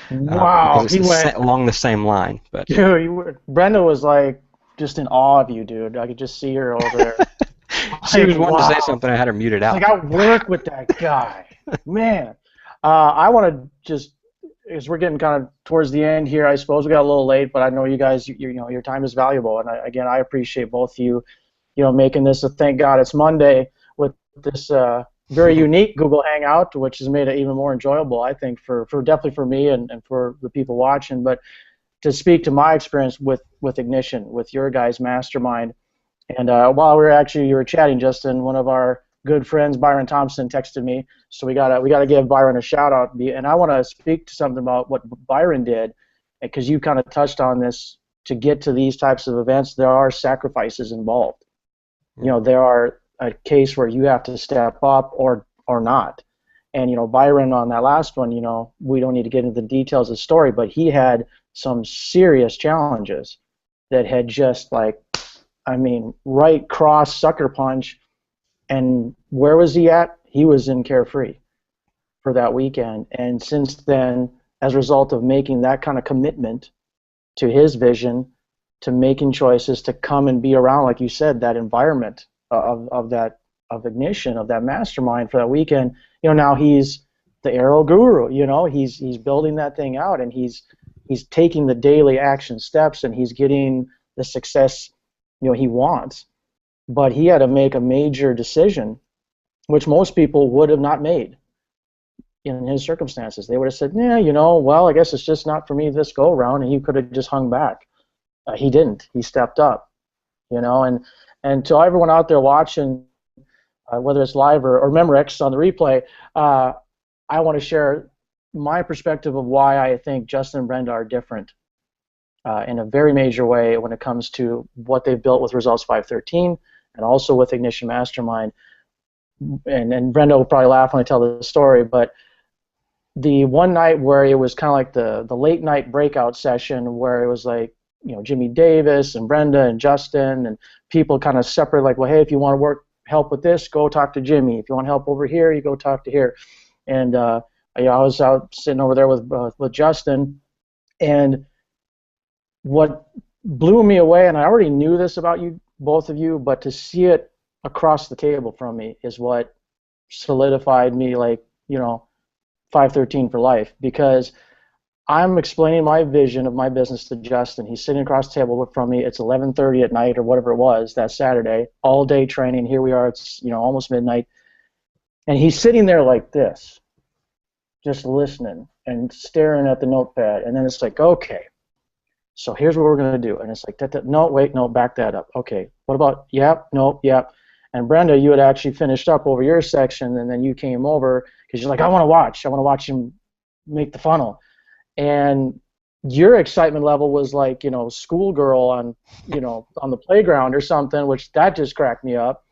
Wow, he went along the same line. But dude, Brenda was like just in awe of you, dude. I could just see her over there. She was wanting to say something. I had her muted out. Like, I work with that guy, man. I want to just, as we're getting kind of towards the end here, I suppose we got a little late, but I know you guys, you know, your time is valuable, and again, I appreciate both of you, you know, making this a thank God it's Monday with this very unique Google Hangout, which has made it even more enjoyable, I think, for definitely for me and for the people watching. But to speak to my experience with Ignition, with your guys' mastermind, and while you were chatting, Justin, one of our good friends, Byron Thompson, texted me, so we gotta give Byron a shout out. And I want to speak to something about what Byron did, because you kind of touched on this. To get to these types of events, there are sacrifices involved. You know, there are a case where you have to step up or not. And, you know, Byron on that last one, you know, we don't need to get into the details of the story, but he had some serious challenges that had just, like, I mean, right cross sucker punch. And where was he at? He was in Carefree for that weekend. And since then, as a result of making that kind of commitment to his vision, to making choices, to come and be around, like you said, that environment of Ignition, of that mastermind for that weekend, you know, now he's the arrow guru. You know, he's building that thing out, and he's taking the daily action steps, and he's getting the success, you know, he wants. But he had to make a major decision, which most people would have not made in his circumstances. They would have said, yeah, you know, well, I guess it's just not for me this go around, and he could have just hung back. He didn't. He stepped up, you know. And to everyone out there watching, whether it's live or Memorex on the replay, I want to share my perspective of why I think Justin and Brenda are different in a very major way when it comes to what they've built with Results 513 and also with Ignition Mastermind. And Brenda will probably laugh when I tell the story, but the one night where it was kind of like the late night breakout session where it was like, you know, Jimmy Davis and Brenda and Justin and people kind of separate, like, well, hey, if you want to help with this, go talk to Jimmy. If you want help over here, you go talk to here. And I was out sitting over there with Justin, and what blew me away, and I already knew this about you, both of you, but to see it across the table from me is what solidified me, like, you know, 513 for life, because I'm explaining my vision of my business to Justin. He's sitting across the table from me. It's 11:30 at night or whatever it was that Saturday, all day training. Here we are, it's, you know, almost midnight. And he's sitting there like this, just listening and staring at the notepad. And then it's like, okay, so here's what we're going to do. And it's like, no, wait, no, back that up. Okay, what about, yep, no, yep. And Brenda, you had actually finished up over your section, and then you came over because you're like, I want to watch him make the funnel. And your excitement level was like, you know, schoolgirl on, you know, on the playground or something, which that just cracked me up.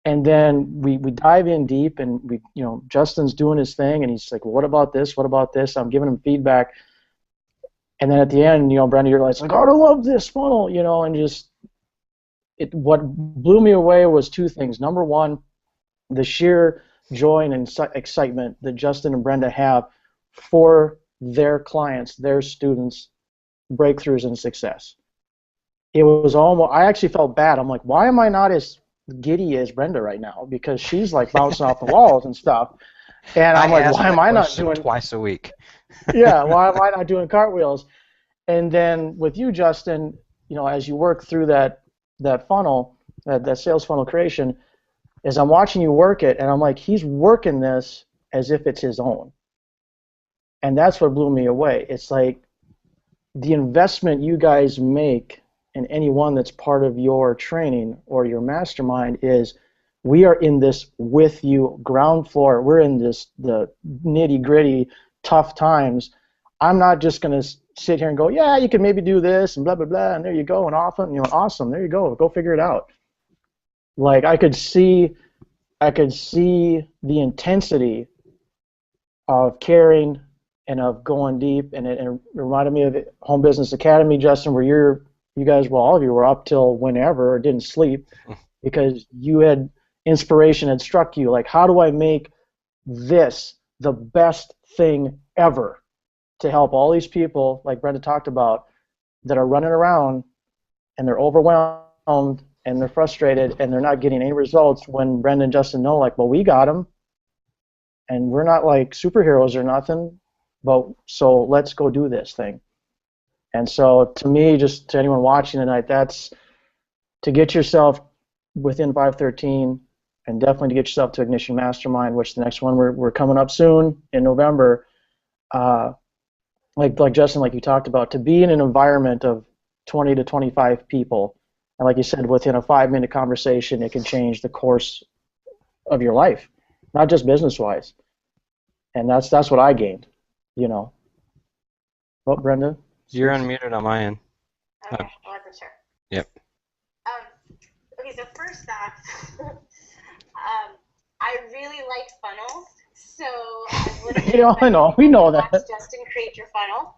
And then we dive in deep, and we, you know, Justin's doing his thing, and he's like, well, what about this? What about this? I'm giving him feedback. And then at the end, you know, Brenda, you're like, oh, I love this funnel, you know, and just what blew me away was two things. Number one, the sheer joy and excitement that Justin and Brenda have for their clients, their students, breakthroughs and success. It was almost, I actually felt bad. I'm like, why am I not as giddy as Brenda right now? Because she's like bouncing off the walls and stuff. And I'm like, why am I not doing twice a week? Yeah, why am I not doing cartwheels? And then with you, Justin, you know, as you work through that funnel, that sales funnel creation, as I'm watching you work it, and I'm like, he's working this as if it's his own. And that's what blew me away. It's like the investment you guys make and anyone that's part of your training or your mastermind is we are in this with you, ground floor. We're in this, the nitty-gritty, tough times. I'm not just going to sit here and go, yeah, you can maybe do this and blah, blah, blah, and there you go, and awesome, there you go figure it out. Like, I could see the intensity of caring and of going deep, and it reminded me of Home Business Academy, Justin, where you guys, well, all of you were up till whenever or didn't sleep because you had inspiration had struck you. Like, how do I make this the best thing ever to help all these people, like Brenda talked about, that are running around and they're overwhelmed and they're frustrated and they're not getting any results, when Brenda and Justin know, like, well, we got them, and we're not like superheroes or nothing, but so let's go do this thing. And so to me, just to anyone watching tonight, that's to get yourself within 513, and definitely to get yourself to Ignition Mastermind, which the next one we're coming up soon in November. Like Justin, like you talked about, to be in an environment of 20 to 25 people, and like you said, within a 5-minute conversation, it can change the course of your life, not just business-wise. And that's what I gained, you know. Oh, Brenda? You're unmuted on my end. Okay, I wasn't sure. Yep. Okay, so first off, I really like funnels, so I would have I know, we know that. Justin create your funnel,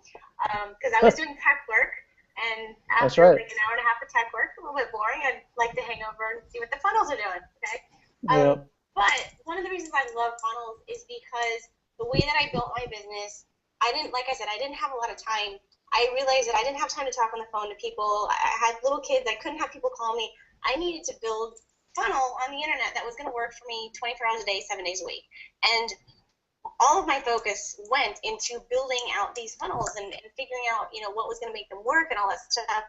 because I was doing tech work, and That's after right. like an hour and a half of tech work, a little bit boring, I'd like to hang over and see what the funnels are doing, okay? Yep. But one of the reasons I love funnels is because the way that I built my business, like I said, I didn't have a lot of time. I realized that I didn't have time to talk on the phone to people. I had little kids. I couldn't have people call me. I needed to build funnel on the internet that was going to work for me 24 hours a day, 7 days a week. And all of my focus went into building out these funnels and figuring out, what was going to make them work and all that stuff.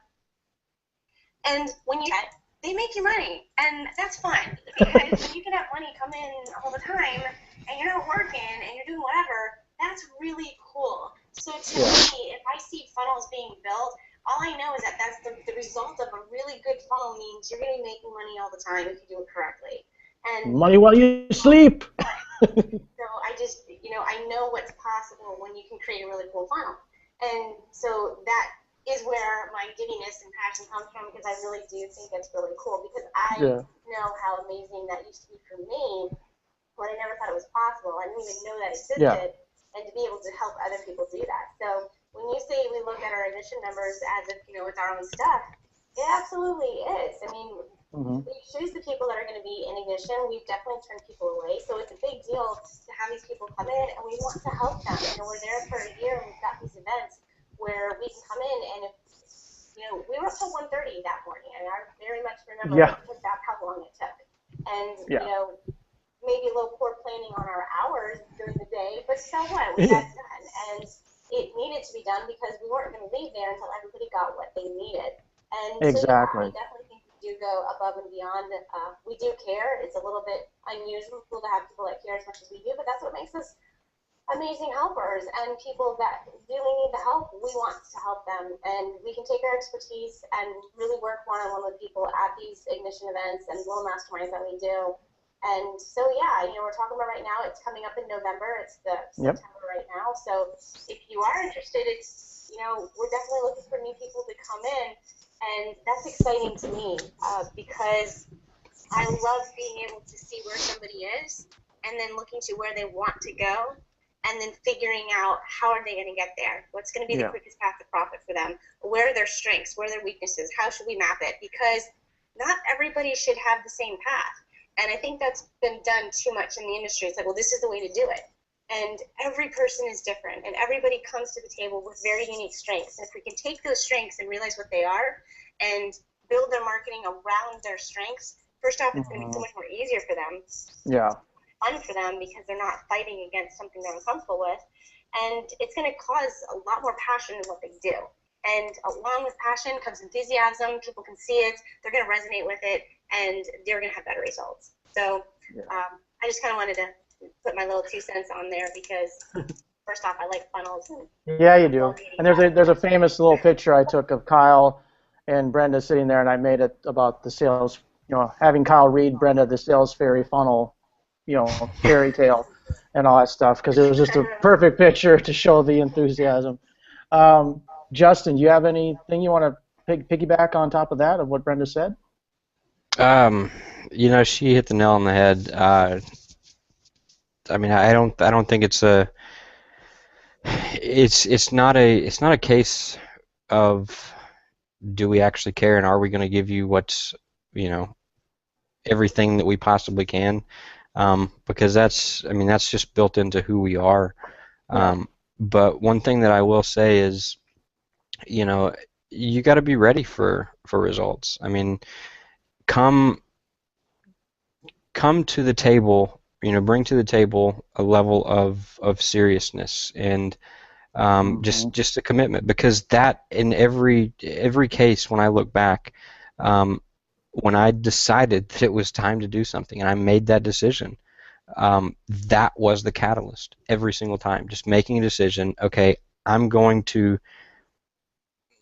And when you get, they make you money, and that's fun, because you can have money come in all the time, and you're not working, and you're doing whatever. That's really cool. So to me, if I see funnels being built, all I know is that that's the result of a really good funnel means you're going to be making money all the time if you do it correctly. And Money while you sleep. so I just, I know what's possible when you can create a really cool funnel. And so that is where my giddiness and passion comes from, because I really do think it's really cool, because I know how amazing that used to be for me when I never thought it was possible. I didn't even know that existed, and to be able to help other people do that. So when you say we look at our Ignition members as if, it's our own stuff, it absolutely is. I mean, we choose the people that are going to be in Ignition. We've definitely turned people away, so it's a big deal to have these people come in, and we want to help them. We're there for a year, and we've got these events where we can come in, and if, we were up till 1:30 that morning, and I very much remember that's how long it took. And, maybe a little poor planning on our hours during the day, but so what? We got it done, and it needed to be done because we weren't going to leave there until everybody got what they needed. And Exactly. so, I definitely think we do go above and beyond. We do care. It's a little bit unusual to have people that care as much as we do, but that's what makes us amazing helpers, and people that really need the help, we want to help them, and we can take our expertise and really work one-on-one with people at these Ignition events and little masterminds that we do. And so we're talking about right now, it's coming up in November, it's the September right now, so if you are interested, it's, we're definitely looking for new people to come in, and that's exciting to me, because I love being able to see where somebody is, and then looking to where they want to go, and then figuring out how are they going to get there, what's going to be the quickest path to profit for them, where are their strengths, where are their weaknesses, how should we map it, because not everybody should have the same path. And I think that's been done too much in the industry. It's like, well, this is the way to do it. And every person is different, and everybody comes to the table with very unique strengths. And if we can take those strengths and realize what they are and build their marketing around their strengths, first off, it's going to be so much more easier for them. Yeah. Fun for them because they're not fighting against something they're uncomfortable with. And it's going to cause a lot more passion in what they do. And along with passion comes enthusiasm. People can see it. They're going to resonate with it, and they're going to have better results. So I just kind of wanted to put my little 2 cents on there because, first off, I like funnels. Yeah, you do. And there's a famous little picture I took of Kyle and Brenda's sitting there, and I made it about the sales, having Kyle read Brenda the sales fairy funnel, fairy tale, and all that stuff, because it was just a perfect picture to show the enthusiasm. Justin, do you have anything you want to piggyback on top of that of what Brenda said? She hit the nail on the head. I mean, I don't think it's not a case of do we actually care and are we going to give you what's, everything that we possibly can, because that's just built into who we are. But one thing that I will say is, you got to be ready for results. I mean, come to the table, bring to the table a level of seriousness and just a commitment, because that in every case, when I look back, when I decided that it was time to do something and I made that decision, that was the catalyst every single time. Just making a decision, okay, I'm going to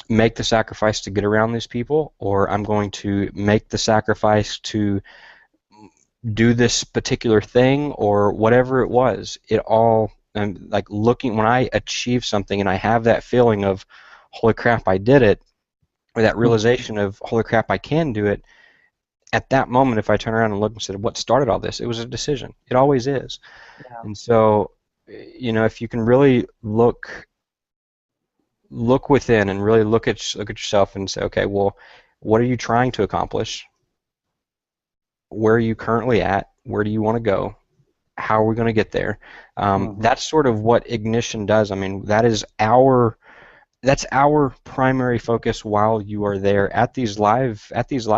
make the sacrifice to get around these people, or I'm going to make the sacrifice to do this particular thing, or whatever it was. It all, like looking, when I achieve something and I have that feeling of, holy crap, I did it, or that realization of, holy crap, I can do it, at that moment, if I turn around and look and say, what started all this? It was a decision. It always is. Yeah. And so, if you can really look within and really look at yourself and say, okay, well, what are you trying to accomplish? Where are you currently at? Where do you want to go? How are we going to get there? That's sort of what Ignition does. I mean, that's our primary focus while you are there at these live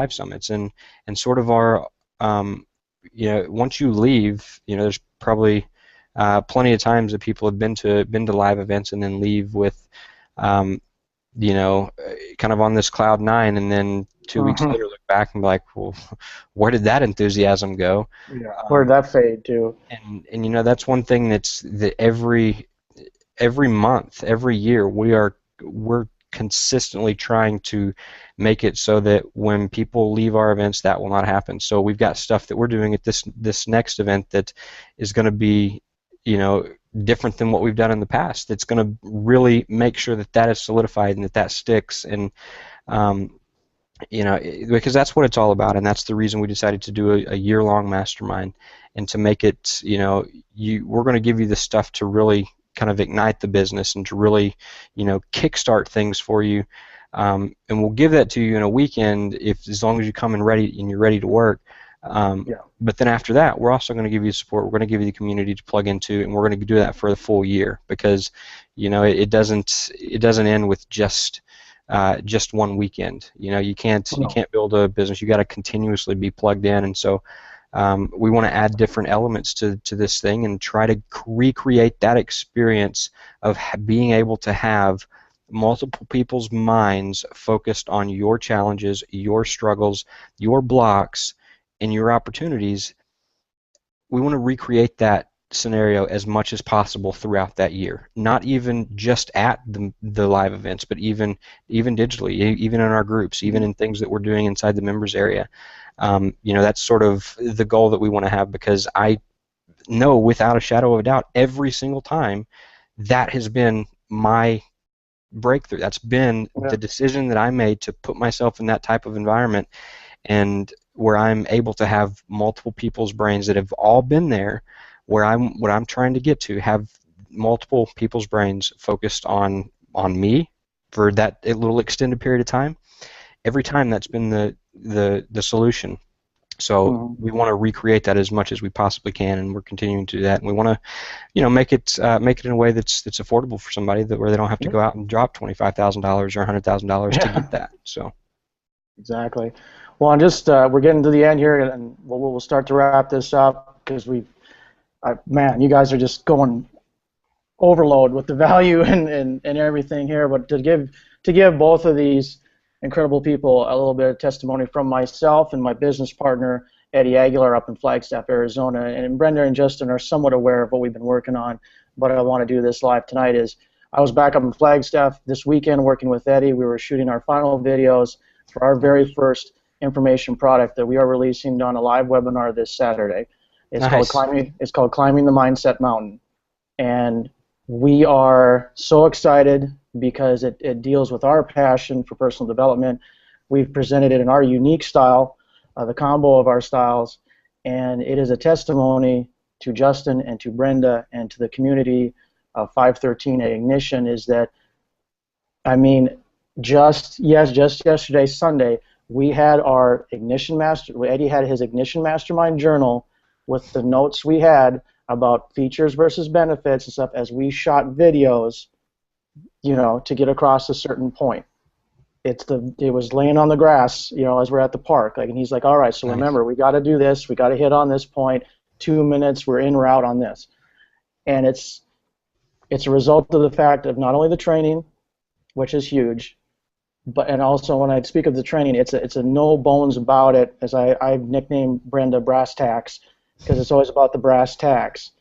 summits, and sort of our once you leave, there's probably plenty of times that people have been to live events and then leave with kind of on this cloud nine, and then 2 weeks later look back and be like, well, where did that enthusiasm go? Yeah. Where did that fade to? And that's one thing that every month, every year, we're consistently trying to make it so that when people leave our events, that will not happen. So we've got stuff that we're doing at this next event that is going to be, different than what we've done in the past. That's going to really make sure that is solidified and that sticks, and because that's what it's all about, and that's the reason we decided to do a year-long mastermind, and to make it, we're going to give you the stuff to really kind of ignite the business and to really, kickstart things for you, and we'll give that to you in a weekend as long as you come and you're ready to work. But then after that, we're also going to give you support. We're going to give you the community to plug into, and we're going to do that for the full year, because it doesn't end with just one weekend. You can't build a business. You got to continuously be plugged in, and so we want to add different elements to this thing and try to recreate that experience of being able to have multiple people's minds focused on your challenges, your struggles, your blocks, and your opportunities. We want to recreate that scenario as much as possible throughout that year, not even just at the live events, but even digitally, even in our groups, even in things that we're doing inside the members area. That's sort of the goal that we want to have, because I know without a shadow of a doubt, every single time, that has been my breakthrough. That's been the decision that I made to put myself in that type of environment, and where I'm able to have multiple people's brains that have all been there, where what I'm trying to get to, have multiple people's brains focused on me for that little extended period of time. Every time, that's been the solution. So we want to recreate that as much as we possibly can, and we're continuing to do that. And we want to, make it in a way that's affordable for somebody, where they don't have to go out and drop $25,000 or $100,000 to get that. So. Exactly. Well, I'm just we're getting to the end here, and we'll start to wrap this up, because man, you guys are just going overload with the value and everything here. But to give both of these incredible people a little bit of testimony from myself and my business partner, Eddie Aguilar, up in Flagstaff, Arizona, and Brenda and Justin are somewhat aware of what we've been working on, but I want to do this live tonight. I was back up in Flagstaff this weekend working with Eddie. We were shooting our final videos for our very first information product that we are releasing on a live webinar this Saturday. It's Nice. called Climbing the Mindset Mountain. And we are so excited because it deals with our passion for personal development. We've presented it in our unique style, the combo of our styles, and it is a testimony to Justin and to Brenda and to the community of 513 at Ignition is that, I mean, just yesterday, Sunday, we had our Eddie had his Ignition Mastermind journal with the notes we had about features versus benefits and stuff as we shot videos, to get across a certain point. It was laying on the grass, as we're at the park. And he's like, all right, so remember, we got to do this. We got to hit on this point. 2 minutes, we're en route on this. And it's a result of the fact of not only the training, which is huge, and also when I speak of the training, it's a no bones about it, as I've nicknamed Brenda Brass Tacks, because it's always about the brass tacks,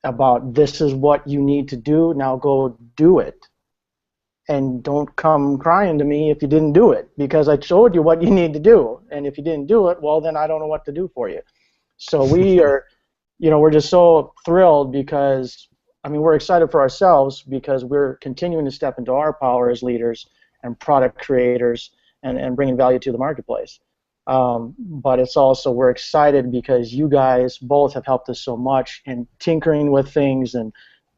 about this is what you need to do, now go do it. And don't come crying to me if you didn't do it, because I showed you what you need to do, and if you didn't do it, well, then I don't know what to do for you. So we are, we're just so thrilled because, we're excited for ourselves because we're continuing to step into our power as leaders and product creators and bringing value to the marketplace. But it's also, we're excited because you guys both have helped us so much in tinkering with things, and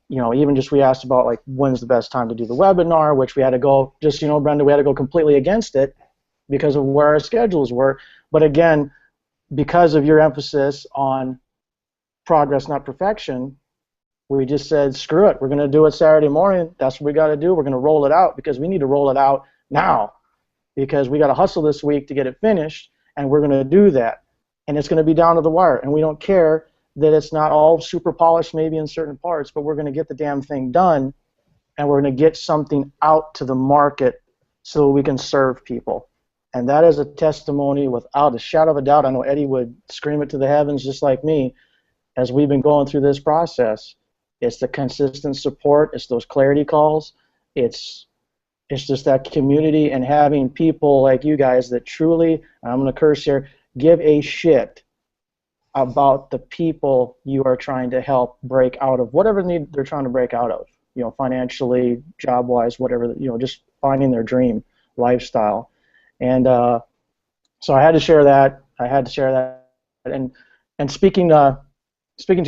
even just we asked about like when's the best time to do the webinar, which we had to go, Brenda, we had to go completely against it because of where our schedules were. But again, because of your emphasis on progress, not perfection, we just said, screw it, we're going to do it Saturday morning. That's what we got to do. We're going to roll it out because we need to roll it out now because we got to hustle this week to get it finished, and we're going to do that. And it's going to be down to the wire, and we don't care that it's not all super polished maybe in certain parts, but we're going to get the damn thing done, and we're going to get something out to the market so we can serve people. And that is a testimony without a shadow of a doubt. I know Eddie would scream it to the heavens just like me as we've been going through this process. It's the consistent support. It's those clarity calls. It's just that community and having people like you guys that truly, I'm going to curse here, give a shit about the people you are trying to help break out of whatever need they're trying to break out of, financially, job-wise, whatever, just finding their dream lifestyle. And so I had to share that. And speaking to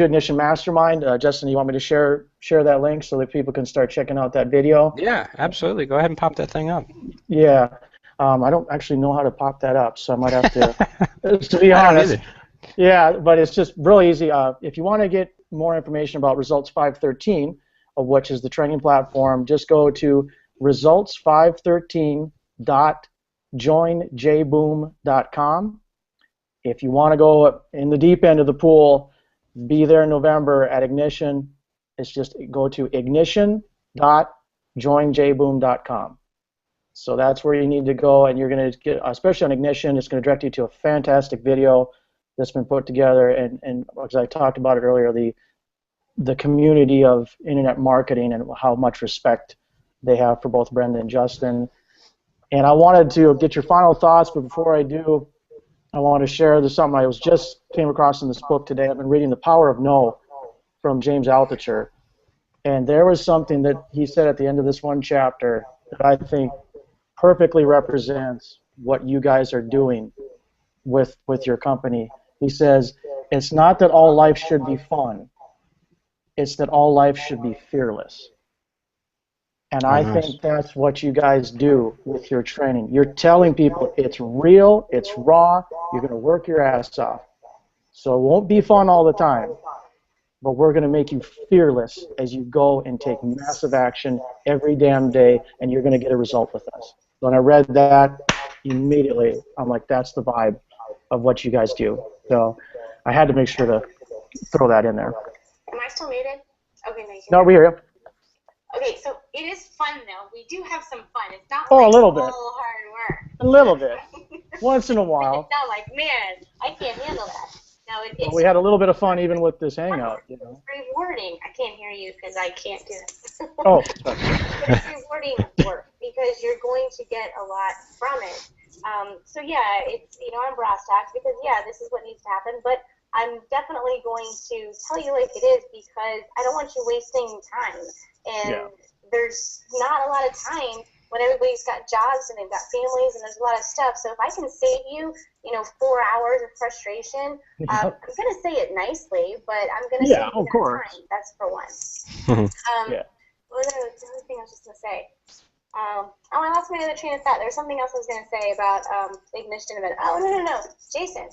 Ignition Mastermind, Justin, you want me to share that link so that people can start checking out that video? Yeah, absolutely. Go ahead and pop that thing up. Yeah. I don't actually know how to pop that up, so I might have to, to be honest. Yeah, but it's just really easy. If you want to get more information about Results 513, which is the training platform, just go to results513.joinjboom.com. If you want to go in the deep end of the pool, be there in November at Ignition. It's just go to ignition.joinjboom.com. So that's where you need to go, and you're going to get, especially on Ignition, it's going to direct you to a fantastic video that's been put together, and as I talked about it earlier, the community of internet marketing and how much respect they have for both Brenda and Justin. And I wanted to get your final thoughts, but before I do, I want to share something I just came across in this book today. I've been reading The Power of No from James Altucher, and there was something that he said at the end of this one chapter that I think perfectly represents what you guys are doing with your company. He says, it's not that all life should be fun, it's that all life should be fearless. And I think that's what you guys do with your training. You're telling people it's real, it's raw, you're going to work your ass off. So it won't be fun all the time, but we're going to make you fearless as you go and take massive action every damn day, and you're going to get a result with us. When I read that, immediately, I'm like, that's the vibe of what you guys do. So I had to make sure to throw that in there. Am I still muted? Okay, nice. No, we hear you. Okay, so it is fun though. We do have some fun. It's not a like little bit. all hard work. A little bit. Once in a while. It's not like, man, I can't handle that. No, it's we had a little bit of fun even with this hangout. It's rewarding. I can't hear you because I can't do this. Oh. But it's rewarding work because you're going to get a lot from it. So yeah, it's, I'm brass tacks because yeah, this is what needs to happen, but I'm definitely going to tell you like it is because I don't want you wasting time. And there's not a lot of time when everybody's got jobs and they've got families and there's a lot of stuff. So if I can save you, 4 hours of frustration, I'm going to say it nicely, but I'm going to save you that time. That's for one. What was the other thing I was just going to say? I lost my other train of thought. There was something else I was going to say about the ignition event. Oh, no. Jason,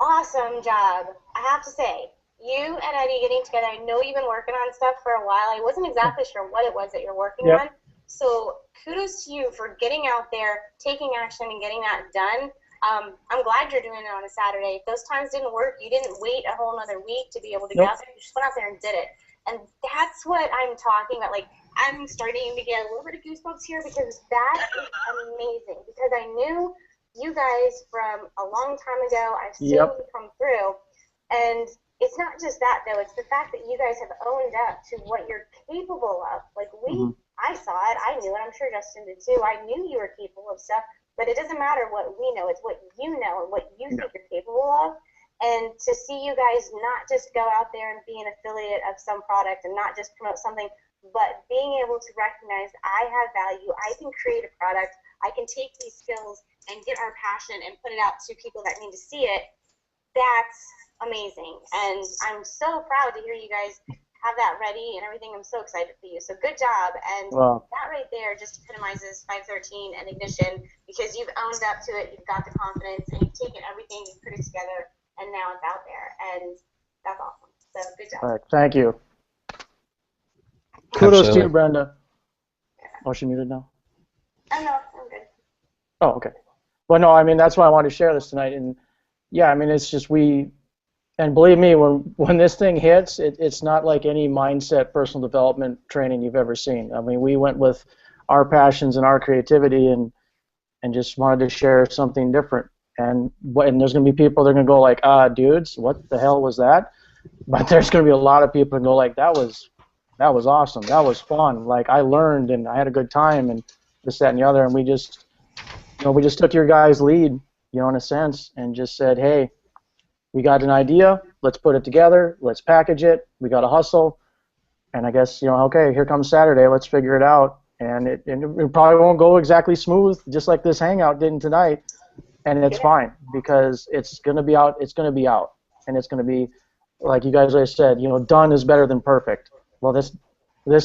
awesome job. I have to say, you and Eddie getting together, I know you've been working on stuff for a while. I wasn't exactly sure what it was that you're working on. So kudos to you for getting out there, taking action, and getting that done. I'm glad you're doing it on a Saturday. If those times didn't work, you didn't wait a whole other week to be able to get out there. You just went out there and did it. And that's what I'm talking about. Like, I'm starting to get a little bit of goosebumps here because that is amazing. Because I knew you guys from a long time ago. I've seen you come through. And it's not just that, though. It's the fact that you guys have owned up to what you're capable of. Like, I saw it. I knew it. I'm sure Justin did, too. I knew you were capable of stuff. But it doesn't matter what we know. It's what you know and what you think you're capable of. And to see you guys not just go out there and be an affiliate of some product and not just promote something, but being able to recognize I have value, I can create a product, I can take these skills and get our passion and put it out to people that need to see it, that's amazing. And I'm so proud to hear you guys have that ready and everything. I'm so excited for you. So good job. And that right there just epitomizes 513 and Ignition because you've owned up to it, you've got the confidence, and you've taken everything, you've put it together, and now it's out there. And that's awesome. So good job. All right, thank you. Kudos to you, Brenda. Oh, she muted now? Oh, no, I'm good. Oh, okay. Well, no, I mean, that's why I wanted to share this tonight. And, yeah, I mean, it's just and believe me, when this thing hits, it's not like any mindset personal development training you've ever seen. I mean, we went with our passions and our creativity and just wanted to share something different. And there's going to be people that are going to go like, dudes, what the hell was that? But there's going to be a lot of people that go like, that was awesome. That was fun. Like, I learned and I had a good time and this, that, and the other. And we just took your guys' lead, in a sense, and just said, hey, we got an idea. Let's put it together. Let's package it. We got to hustle. And I guess, okay, here comes Saturday. Let's figure it out. And it probably won't go exactly smooth, just like this hangout didn't tonight. And it's fine because it's going to be out. It's going to be out. And it's going to be, like you guys always said, done is better than perfect. Well, this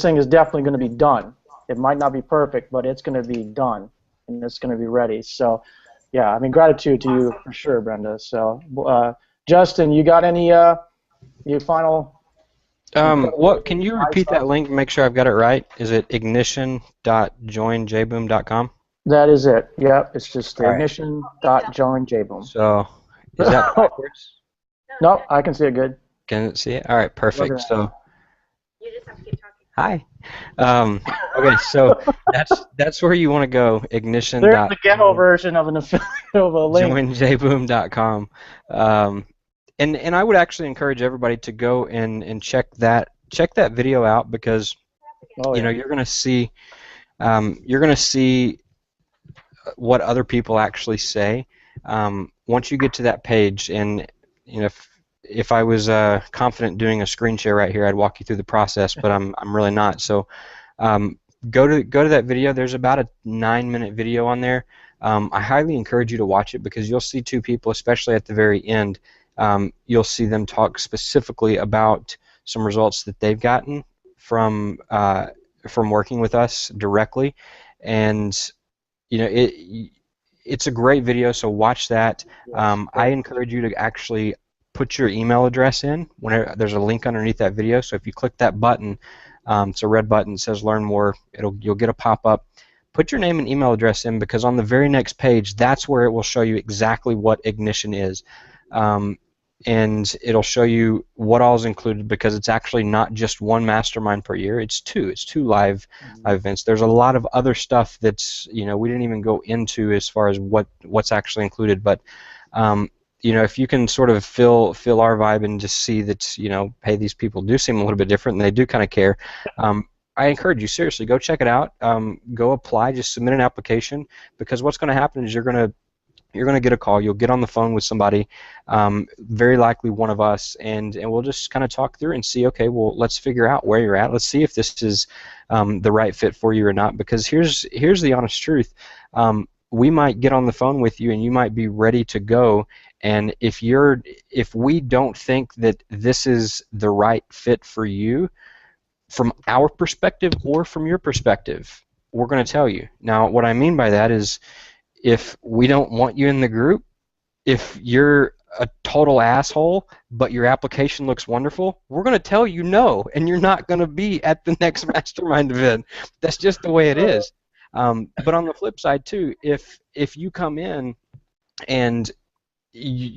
thing is definitely going to be done. It might not be perfect, but it's going to be done, and it's going to be ready. So, yeah, I mean, gratitude to you for sure, Brenda. So, Justin, you got any your final? What? Can you repeat that link and make sure I've got it right? Is it ignition.joinjboom.com? That is it. Yep, it's just ignition.joinjboom. So, is that backwards? Nope, I can see it good. Can see it? All right, perfect. So. You just have to keep talking. Hi. Okay, so that's where you want to go. Ignition. There's the ghetto version of an affiliate of a link. Joinjboom.com. And I would actually encourage everybody to go and check that video out because you're gonna see what other people actually say. Once you get to that page, and if I was confident doing a screen share right here, I'd walk you through the process, but I'm really not. So go to that video. There's about a 9-minute video on there. I highly encourage you to watch it because you'll see two people, especially at the very end. You'll see them talk specifically about some results that they've gotten from working with us directly, and it's a great video. So watch that. I encourage you to actually put your email address in. There's a link underneath that video, so if you click that button, it's a red button that says Learn More. You'll get a pop-up. Put your name and email address in because on the very next page, that's where it will show you exactly what Ignition is, and it'll show you what all is included because it's actually not just one mastermind per year. It's two live events. There's a lot of other stuff that's we didn't even go into as far as what's actually included, but if you can sort of feel our vibe and just see that, hey, these people do seem a little bit different and they do kind of care, I encourage you, seriously, go check it out. Go apply. Just submit an application, because what's going to happen is you're going to get a call. You'll get on the phone with somebody, very likely one of us, and we'll just kind of talk through and see, okay, well, let's figure out where you're at. Let's see if this is the right fit for you or not, because here's the honest truth. We might get on the phone with you and you might be ready to go, and if we don't think that this is the right fit for you from our perspective or from your perspective, we're going to tell you. Now, what I mean by that is, if we don't want you in the group, if you're a total asshole but your application looks wonderful, we're going to tell you no, and you're not going to be at the next mastermind event. That's just the way it is. But on the flip side too, if you come in and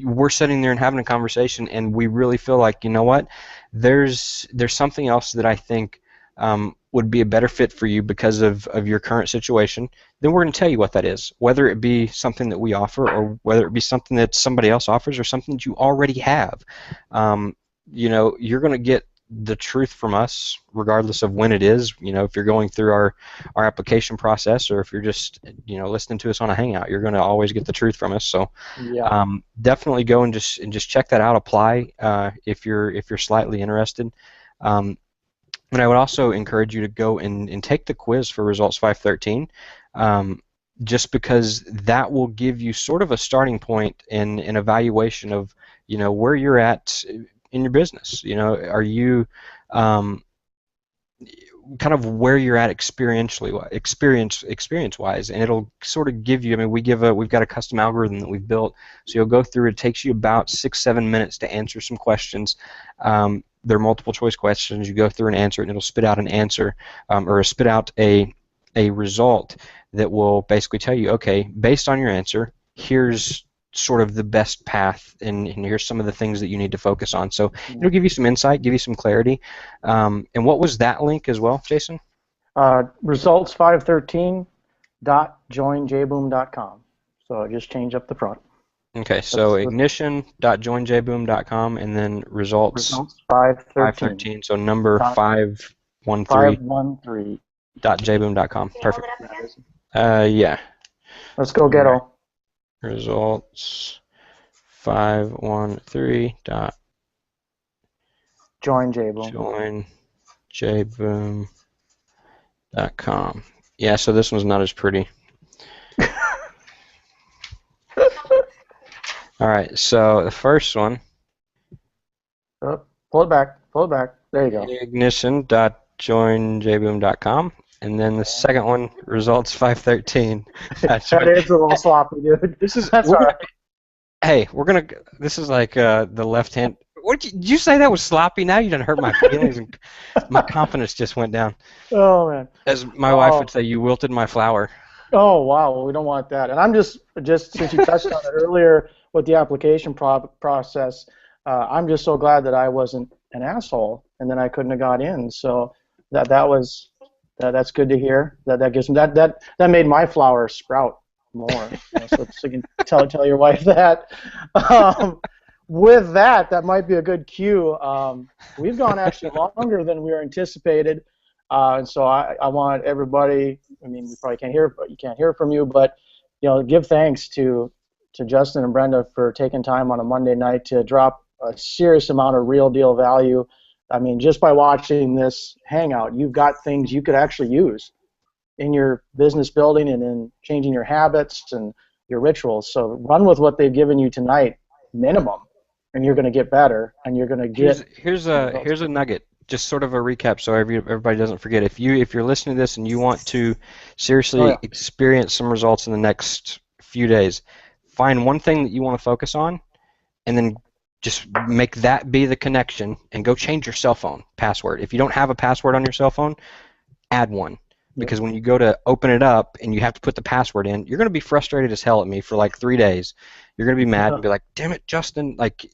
we're sitting there and having a conversation and we really feel like, you know what, there's something else that I think would be a better fit for you because of your current situation, then we're going to tell you what that is, whether it be something that we offer or whether it be something that somebody else offers or something that you already have. You know, you're going to get the truth from us regardless of when it is. You know, if you're going through our application process or if you're just, you know, listening to us on a hangout, you're going to always get the truth from us. So Yeah. definitely go and just check that out. Apply if you're slightly interested. And I would also encourage you to go and take the quiz for Results 513, just because that will give you sort of a starting point and an evaluation of, you know, where you're at in your business. You know, are you kind of where you're at experience-wise, and it'll sort of give you. I mean, we've got a custom algorithm that we've built, so you'll go through. It takes you about 6-7 minutes to answer some questions. They're multiple choice questions. You go through and answer it, and it'll spit out an answer, or spit out a result that will basically tell you, okay, based on your answer, here's sort of the best path, and here's some of the things that you need to focus on. So it'll give you some insight, give you some clarity. And what was that link as well, Jason? Results513.joinjboom.com. So just change up the front. Okay, so ignition.joinjboom.com and then results 513. So number 513.jboom.com. Perfect. Yeah. Let's go get all. Results 513. joinjboom.com. Yeah, so this one's not as pretty. All right, so the first one. Oh, pull it back. There you go. Ignition.joinjboom.com. And then the second one, results 513. That is a little sloppy, dude. That's all right. Hey, this is like the left hand. Did you say that was sloppy? Now you done hurt my feelings and my confidence just went down. Oh, man. As my wife would say, you wilted my flower. Oh, wow. Well, we don't want that. And I'm just since you touched on it earlier with the application process, I'm just so glad that I wasn't an asshole and then I couldn't have got in. So that's good to hear. That gives that made my flower sprout more. So you can tell your wife that. With that might be a good cue. We've gone actually longer than we were anticipated. And so I want everybody, I mean, we probably can't hear, but you can't hear from you, but, you know, give thanks to Justin and Brenda for taking time on a Monday night to drop a serious amount of real deal value. I mean, just by watching this hangout, you've got things you could actually use in your business building and in changing your habits and your rituals. So run with what they've given you tonight, minimum, and you're going to get better, and you're going to get. Here's a nugget. Just sort of a recap, so everybody doesn't forget. If you're listening to this and you want to seriously experience some results in the next few days, find one thing that you want to focus on, and then just make that be the connection, and go change your cell phone password. If you don't have a password on your cell phone, add one. Because when you go to open it up and you have to put the password in, you're going to be frustrated as hell at me for like 3 days. You're going to be mad and be like, damn it, Justin, like,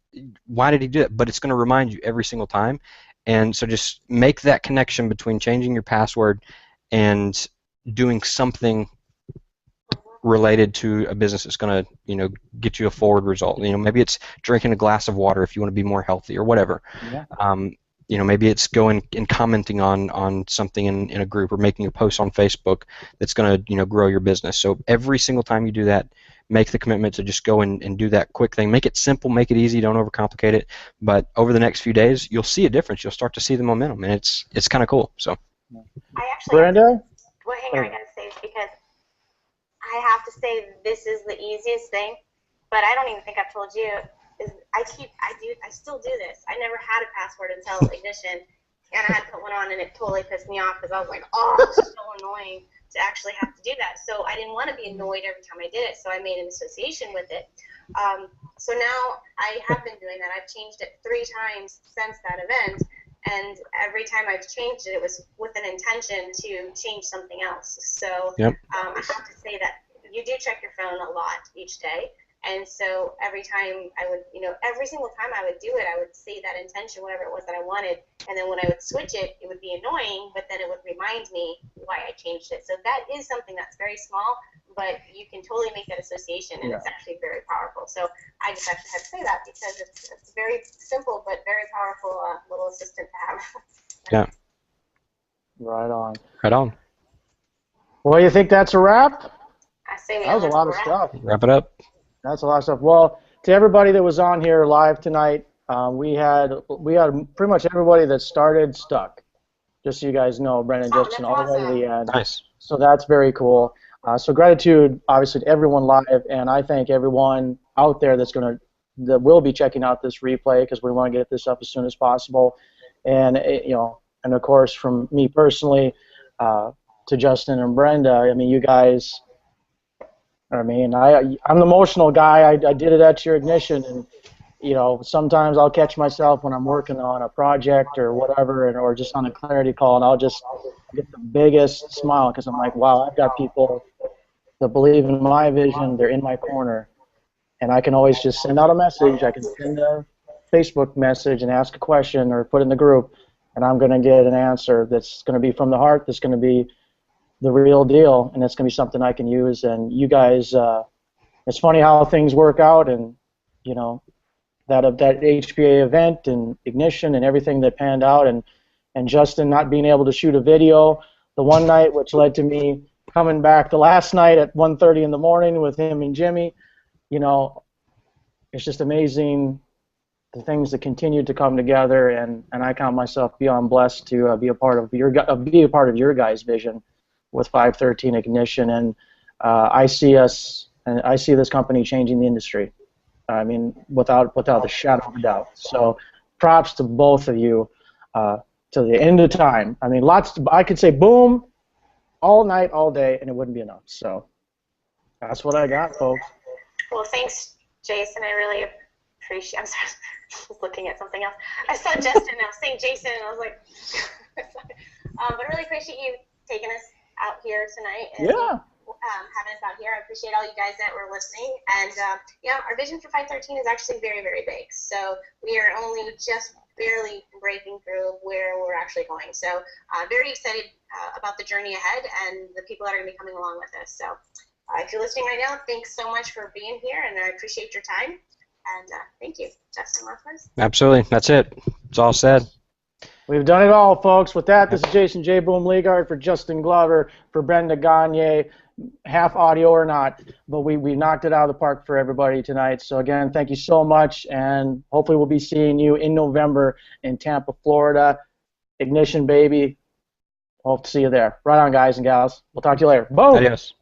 why did he do it? But it's going to remind you every single time. And so just make that connection between changing your password and doing something related to a business that's going to, you know, get you a forward result. You know, maybe it's drinking a glass of water if you want to be more healthy or whatever. Yeah. maybe it's going and commenting on something in a group or making a post on Facebook that's going to, grow your business. So every single time you do that, make the commitment to just go and do that quick thing. Make it simple, make it easy, don't overcomplicate it. But over the next few days, you'll see a difference. You'll start to see the momentum, and it's kind of cool. So, I actually Brenda? Well, hang on, I gotta say, because I have to say this is the easiest thing, but I don't even think I've told you. I still do this. I never had a password until Ignition, and I had to put one on, and it totally pissed me off because I was like, oh, it's so annoying to actually have to do that. So I didn't want to be annoyed every time I did it, so I made an association with it. So now I have been doing that. I've changed it 3 times since that event, and every time I've changed it, it was with an intention to change something else. So yep. I have to say that you do check your phone a lot each day. And so every time I would, every single time I would do it, I would say that intention, whatever it was that I wanted. And then when I would switch it, it would be annoying, but then it would remind me why I changed it. So that is something that's very small, but you can totally make that association, and it's actually very powerful. So I just actually had to say that because it's very simple, but very powerful little assistant to have. Yeah. Right on. Right on. Well, you think that's a wrap? I say that was a lot of stuff. Wrap it up. That's a lot of stuff. Well, to everybody that was on here live tonight, we had pretty much everybody that started stuck. Just so you guys know, Brenda and Justin, all the way to the end. Nice. So that's very cool. So gratitude, obviously, to everyone live, and I thank everyone out there that will be checking out this replay because we want to get this up as soon as possible. And and of course, from me personally, to Justin and Brenda, I mean, you guys. I'm the emotional guy. I did it at your Ignition, and sometimes I'll catch myself when I'm working on a project or whatever, or just on a clarity call, and I'll just get the biggest smile because I'm like, wow, I've got people that believe in my vision. They're in my corner, and I can always just send out a message. I can send a Facebook message and ask a question or put it in the group, and I'm going to get an answer that's going to be from the heart. That's going to be the real deal, and it's going to be something I can use. And you guys, it's funny how things work out, and that HPA event and Ignition and everything that panned out, and Justin not being able to shoot a video the one night, which led to me coming back the last night at 1:30 in the morning with him and Jimmy. It's just amazing the things that continue to come together, and I count myself beyond blessed to be a part of your guys' vision with 513 Ignition, and I see this company changing the industry. I mean, without a shadow of a doubt. So, props to both of you to the end of time. I mean, I could say boom all night, all day, and it wouldn't be enough. So, that's what I got, folks. Well, thanks, Jason. I really appreciate. I'm sorry, I was looking at something else. I saw Justin, and I was saying Jason, and I was like, but I really appreciate you taking us out here tonight and having us out here. I appreciate all you guys that were listening, and our vision for 513 is actually very, very big. So we are only just barely breaking through where we're actually going. So very excited about the journey ahead and the people that are going to be coming along with us. So if you're listening right now, thanks so much for being here, and I appreciate your time. And thank you, Justin. Last Absolutely, that's it. It's all said. We've done it all, folks. With that, this is Jason J. Boom Legaard for Justin Glover, for Brenda Gagne, half audio or not, but we knocked it out of the park for everybody tonight. So again, thank you so much, and hopefully we'll be seeing you in November in Tampa, Florida. Ignition, baby. Hope to see you there. Right on, guys and gals. We'll talk to you later. Boom! Adios.